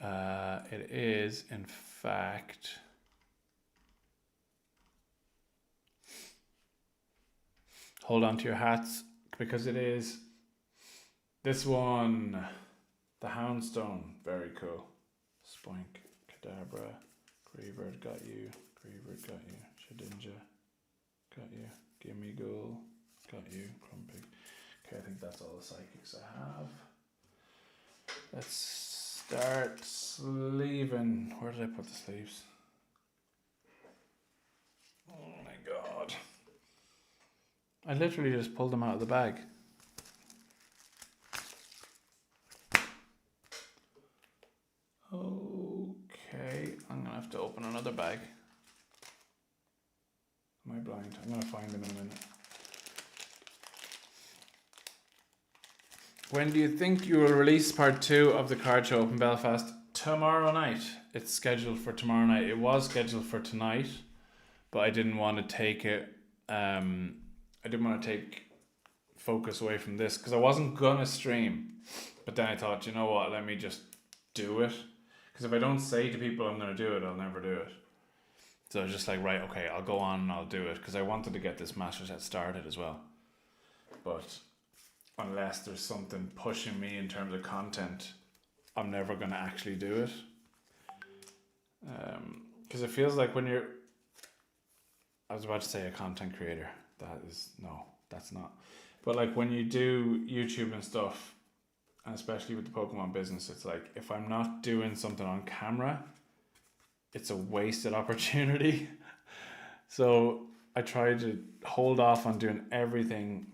It is, in fact. Hold on to your hats, because it is this one, the Houndstone. Very cool. Spoink, Kadabra, Greavard got you, Greavard got you, Shedinja got you, Gimmighoul got you, Grumpig. Okay, I think that's all the psychics I have. Let's start sleeving. Where did I put the sleeves? Oh my god. I literally just pulled them out of the bag. Okay, I'm gonna have to open another bag. Am I blind? I'm gonna find them in a minute. When do you think you will release part 2 of the card show up in Belfast? Tomorrow night. It's scheduled for tomorrow night. It was scheduled for tonight, but I didn't want to take it. I didn't want to take focus away from this because I wasn't gonna stream. But then I thought, you know what? Let me just do it. Because if I don't say to people I'm gonna do it, I'll never do it. So I was just like, right, okay, I'll go on and I'll do it because I wanted to get this master set started as well. But unless there's something pushing me in terms of content, I'm never going to actually do it. Because it feels like when you're, I was about to say a content creator. That's not. But like when you do YouTube and stuff, and especially with the Pokemon business, it's like if I'm not doing something on camera, it's a wasted opportunity. So I try to hold off on doing everything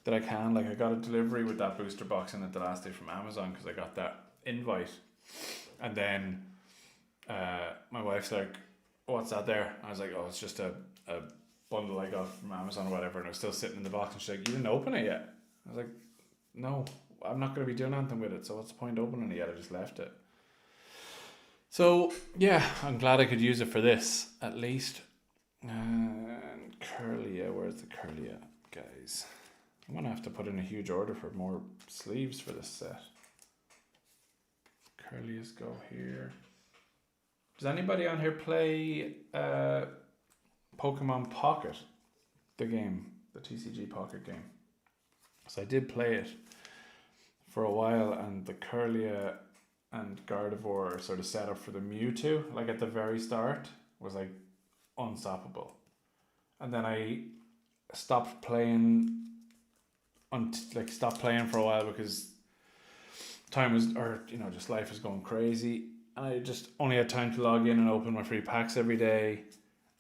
that I can. Like I got a delivery with that booster box in it the last day from Amazon because I got that invite, and then my wife's like, what's that there? I was like, oh, it's just a bundle I got from Amazon or whatever, and it was still sitting in the box, and she's like, you didn't open it yet? I was like, no, I'm not going to be doing anything with it, so what's the point opening it yet? I just left it. So yeah, I'm glad I could use it for this at least. And Curlia, where's the Curlia, guys? I'm going to have to put in a huge order for more sleeves for this set. Curlias go here. Does anybody on here play Pokemon Pocket, the game, the TCG Pocket game. So I did play it for a while, and the Kirlia and Gardevoir sort of set up for the Mewtwo, like at the very start, was like unstoppable. And then I stopped playing, stopped playing for a while because time was, or just life was going crazy, and I just only had time to log in and open my free packs every day,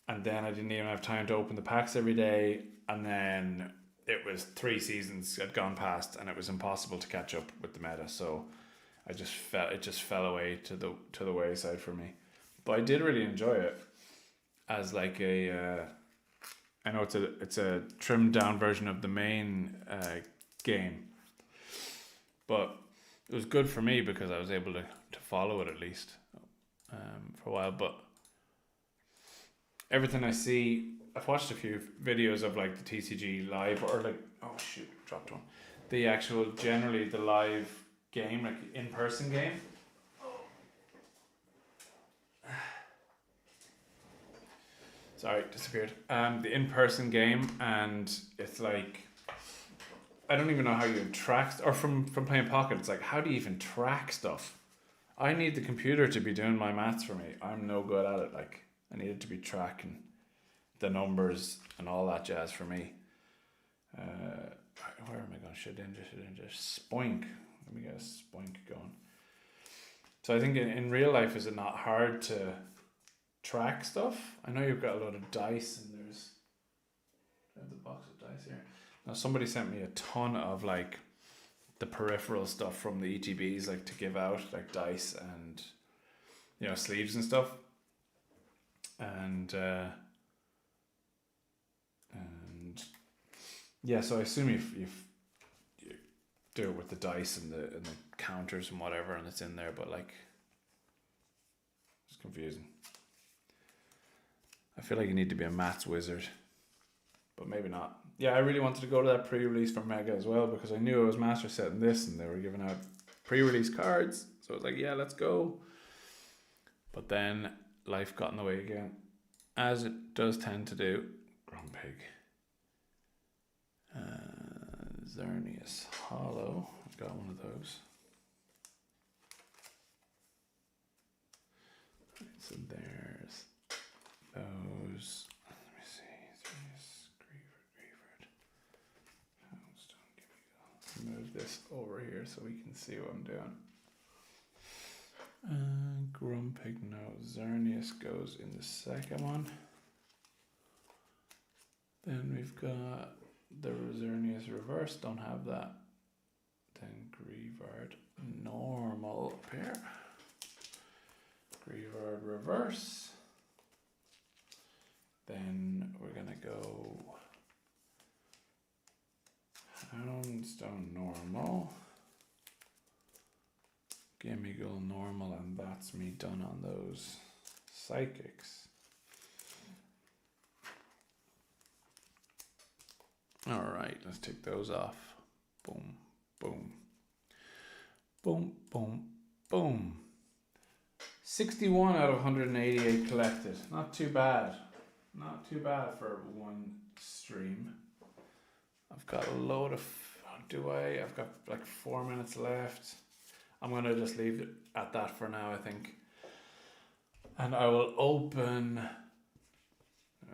and then I didn't even have time to open the packs every day, and then it was 3 seasons had gone past, and it was impossible to catch up with the meta. So it just fell away to the wayside for me. But I did really enjoy it as like a. I know it's a trimmed down version of the main game, but it was good for me because I was able to follow it at least for a while. But everything I see, I've watched a few videos of like the TCG live, or like, oh shoot, dropped one. The actual, generally the live game, like in-person game. Sorry, disappeared. The in-person game, and it's like, I don't even know how you track, or from playing Pocket, it's like, how do you even track stuff? I need the computer to be doing my maths for me. I'm no good at it. Like, I need it to be tracking the numbers and all that jazz for me. Where am I going? Should Spoink. Let me get a Spoink going. So I think in real life, is it not hard to track stuff? I know you've got a lot of dice, and I have the box of dice here. Now somebody sent me a ton of like the peripheral stuff from the ETBs, like to give out, like dice and sleeves and stuff. And yeah, so I assume you do it with the dice and the counters and whatever, and it's in there, but like it's confusing. I feel like you need to be a maths wizard, but maybe not. Yeah, I really wanted to go to that pre-release for Mega as well, because I knew I was master setting this and they were giving out pre-release cards, so I was like, yeah, let's go. But then life got in the way again, as it does tend to do. Grumpig. Xerneas Hollow. I've got one of those. Right, so there's those. Let me see. Xerneas, Greavard. Houndstone, give me go. Move this over here so we can see what I'm doing. Grumpig, no. Xerneas goes in the second one. Then we've got the Xerneas reverse, don't have that. Then Greavard normal up here. Greavard reverse. Then we're gonna go Houndstone normal. Gimmighoul normal, and that's me done on those psychics. Alright, let's take those off. Boom, boom. Boom, boom, boom. 61 out of 188 collected. Not too bad. Not too bad for one stream. I've got a load of... I've got like 4 minutes left. I'm going to just leave it at that for now, I think. And I will open...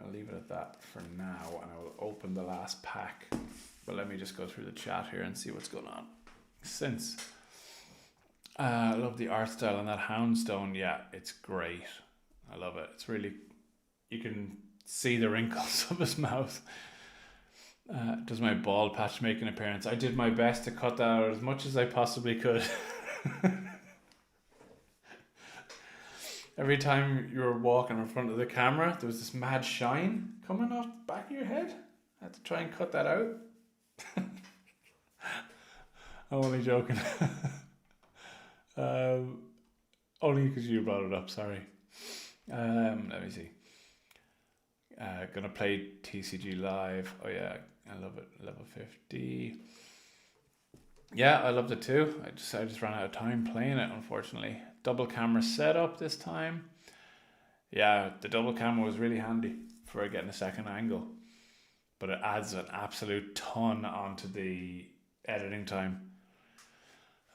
I'll leave it at that for now, and I will open the last pack. But let me just go through the chat here and see what's going on. I love the art style on that Houndstone. Yeah, it's great. I love it. It's really... You can see the wrinkles of his mouth. Does my bald patch make an appearance? I did my best to cut that out as much as I possibly could. Every time you were walking in front of the camera, there was this mad shine coming off the back of your head. I had to try and cut that out. I'm only joking. Only because you brought it up, sorry. Let me see. Gonna play TCG Live. Oh yeah, I love it. Level 50. Yeah, I loved it too. I just ran out of time playing it, unfortunately. Double camera setup this time. Yeah, the double camera was really handy for getting a second angle, but it adds an absolute ton onto the editing time.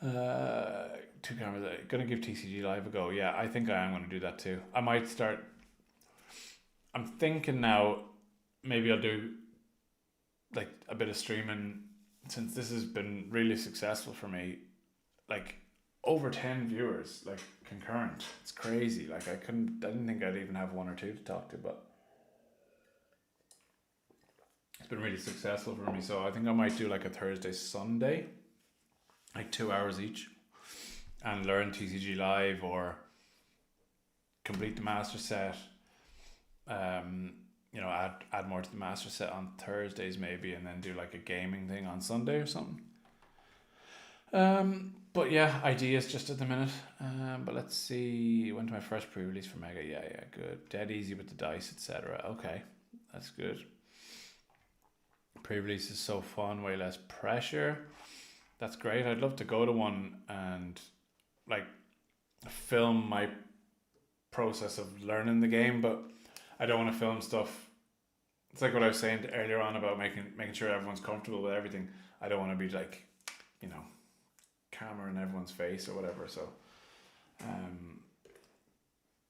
Two cameras. I'm gonna give TCG Live a go. Yeah, I think I am gonna do that too. I might start. I'm thinking now, maybe I'll do like a bit of streaming, since this has been really successful for me. Like over 10 viewers, like concurrent. It's crazy. Like I didn't think I'd even have one or two to talk to, but it's been really successful for me. So I think I might do like a Thursday, Sunday, like 2 hours each, and learn TCG Live or complete the master set. Add more to the master set on Thursdays maybe, and then do like a gaming thing on Sunday or something. But yeah, ideas just at the minute. But let's see. Went to my first pre-release for Mega. Yeah, good. Dead easy with the dice, etc. Okay, that's good. Pre-release is so fun, way less pressure. That's great. I'd love to go to one and like film my process of learning the game, but I don't want to film stuff. It's like what I was saying earlier on about making sure everyone's comfortable with everything. I don't want to be like, camera in everyone's face or whatever. So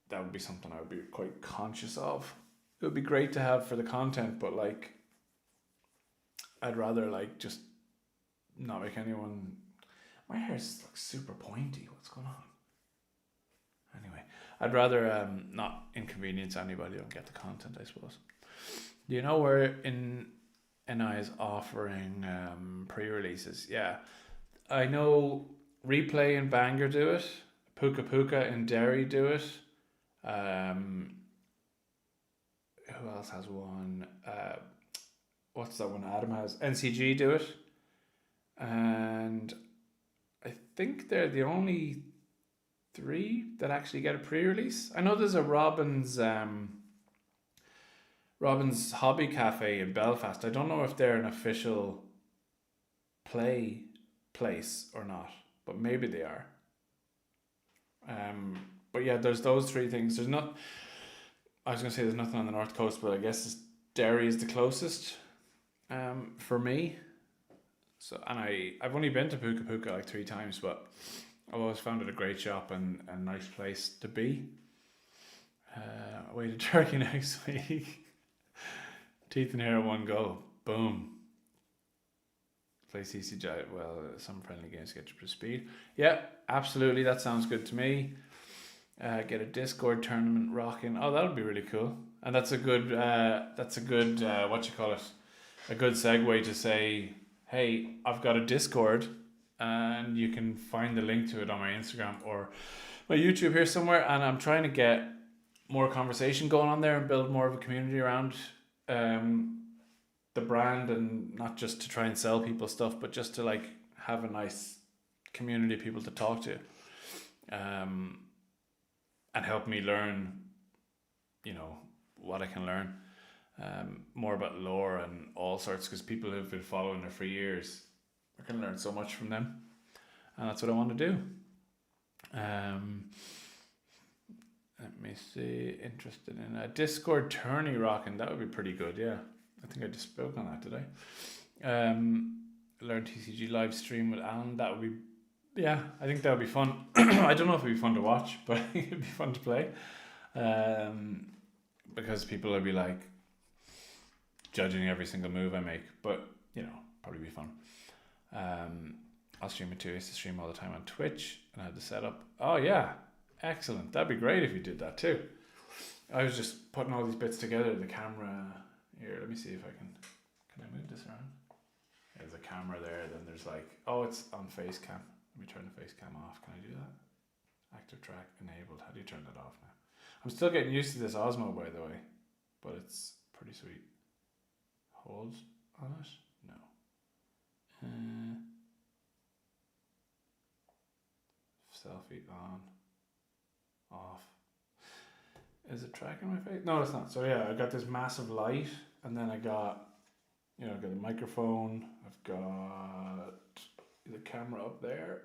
that would be something I would be quite conscious of. It would be great to have for the content, but like I'd rather like just not make anyone. My hair's like super pointy. What's going on? Anyway, I'd rather not inconvenience anybody and get the content, I suppose. Do you know where NI is offering pre-releases? Yeah, I know Replay and Bangor do it. Puka Puka and Derry do it. Who else has one? What's that one Adam has? NCG do it. And I think they're the only 3 that actually get a pre-release. I know there's a Robin's Hobby Cafe in Belfast. I don't know if they're an official play place or not, but maybe they are. But yeah, there's those 3 things. I was gonna say there's nothing on the North Coast, but I guess Derry is the closest for me. So, and I've only been to Puka Puka like 3 times, but I've always found it a great shop and a nice place to be. Away to Turkey next week. Teeth and hair in one go. Boom. Play CCG. Well, some friendly games to get you up to speed. Yeah, absolutely. That sounds good to me. Get a Discord tournament rocking. Oh, that would be really cool. And that's a good. What you call it? A good segue to say, hey, I've got a Discord, and you can find the link to it on my Instagram or my YouTube here somewhere. And I'm trying to get more conversation going on there and build more of a community around the brand, and not just to try and sell people stuff, but just to like have a nice community of people to talk to, and help me learn, what I can learn, more about lore and all sorts, because people who've been following it for years, I can learn so much from them, and that's what I want to do. Let me see. Interested in a Discord tourney rocking. That would be pretty good. Yeah, I think I just spoke on that, did I? Learn TCG live stream with Alan. That would be, yeah, I think that would be fun. I don't know if it'd be fun to watch, but it'd be fun to play. Because people will be like judging every single move I make, but probably be fun. I'll stream it too. I used to stream all the time on Twitch, and I had the setup. Oh yeah, excellent. That'd be great if you did that too. I was just putting all these bits together. The camera here. Let me see if I can I move this around? There's a camera there. Then there's like, oh, it's on face cam. Let me turn the face cam off. Can I do that? Active track enabled. How do you turn that off now? I'm still getting used to this Osmo, by the way, but it's pretty sweet. Hold on it? No. Selfie on, off. Is it tracking my face? No, it's not. So yeah, I got this massive light, and then I got, I've got the microphone. I've got the camera up there,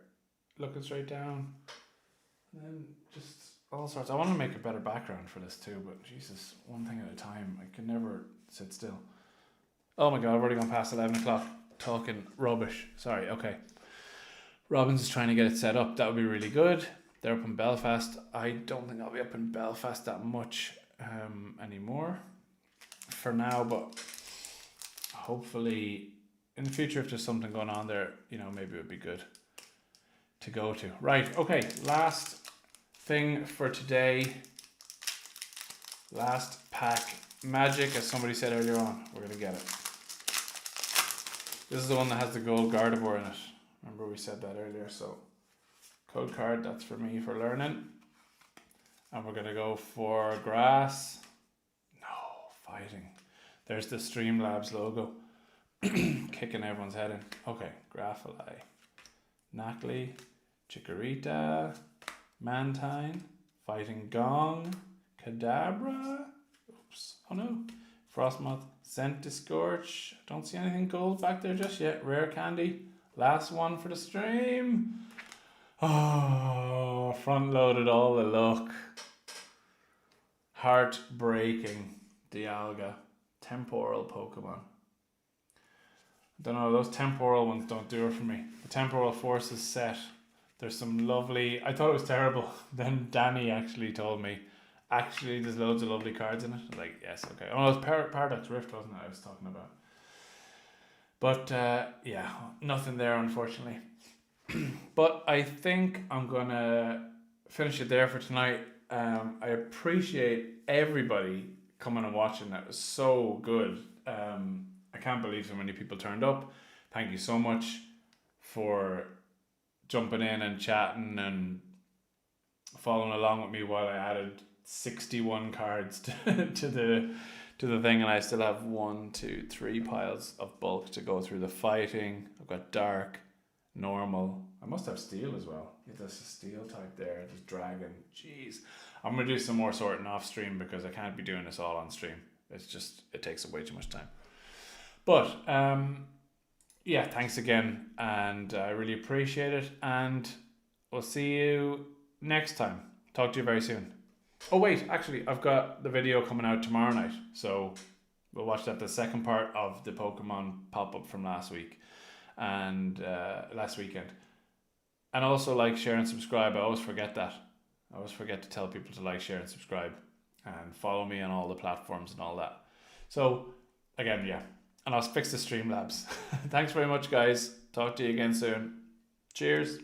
looking straight down, and then just all sorts. I want to make a better background for this too, but Jesus, one thing at a time. I can never sit still. Oh my God, I've already gone past 11 o'clock talking rubbish. Sorry, okay. Robin's is trying to get it set up. That would be really good. They're up in Belfast. I don't think I'll be up in Belfast that much anymore for now, but hopefully in the future, if there's something going on there, maybe it would be good to go to. Right, okay, last thing for today. Last pack. Magic, as somebody said earlier on. We're going to get it. This is the one that has the gold Gardevoir in it. Remember we said that earlier, so code card, that's for me for learning. And we're going to go for grass. No, fighting. There's the Streamlabs logo. Kicking everyone's head in. Okay, Grapholi, Nacli, Chikorita, Mantine, Fighting Gong, Kadabra. Oops, oh no. Frostmoth, Scentiscorch. Don't see anything gold back there just yet. Rare Candy. Last one for the stream. Oh, front loaded all the luck. Heartbreaking. Dialga. Temporal Pokemon. Don't know, those temporal ones don't do it for me. The temporal forces set. There's some lovely. I thought it was terrible. Then Danny actually told me, actually, there's loads of lovely cards in it. I was like, yes, okay. Oh, it was Paradox Rift, wasn't it? I was talking about. But yeah, nothing there, unfortunately. But I think I'm gonna finish it there for tonight. I appreciate everybody coming and watching. That was so good. I can't believe so many people turned up. Thank you so much for jumping in and chatting and following along with me while I added 61 cards to the thing, and I still have 1, 2, 3 piles of bulk to go through. The fighting, I've got dark, normal. I must have steel as well. Yeah, there's a steel type there. There's dragon. Jeez, I'm gonna do some more sorting off stream because I can't be doing this all on stream. It takes up way too much time. But yeah, thanks again, and I really appreciate it, and we'll see you next time. Talk to you very soon. Oh wait, actually, I've got the video coming out tomorrow night, so we'll watch that, the second part of the Pokemon pop-up from last week and last weekend. And also like, share and subscribe. I always forget that. I always forget to tell people to like, share and subscribe and follow me on all the platforms and all that. So again, yeah, and I'll fix the Streamlabs. Thanks very much, guys. Talk to you again soon. Cheers.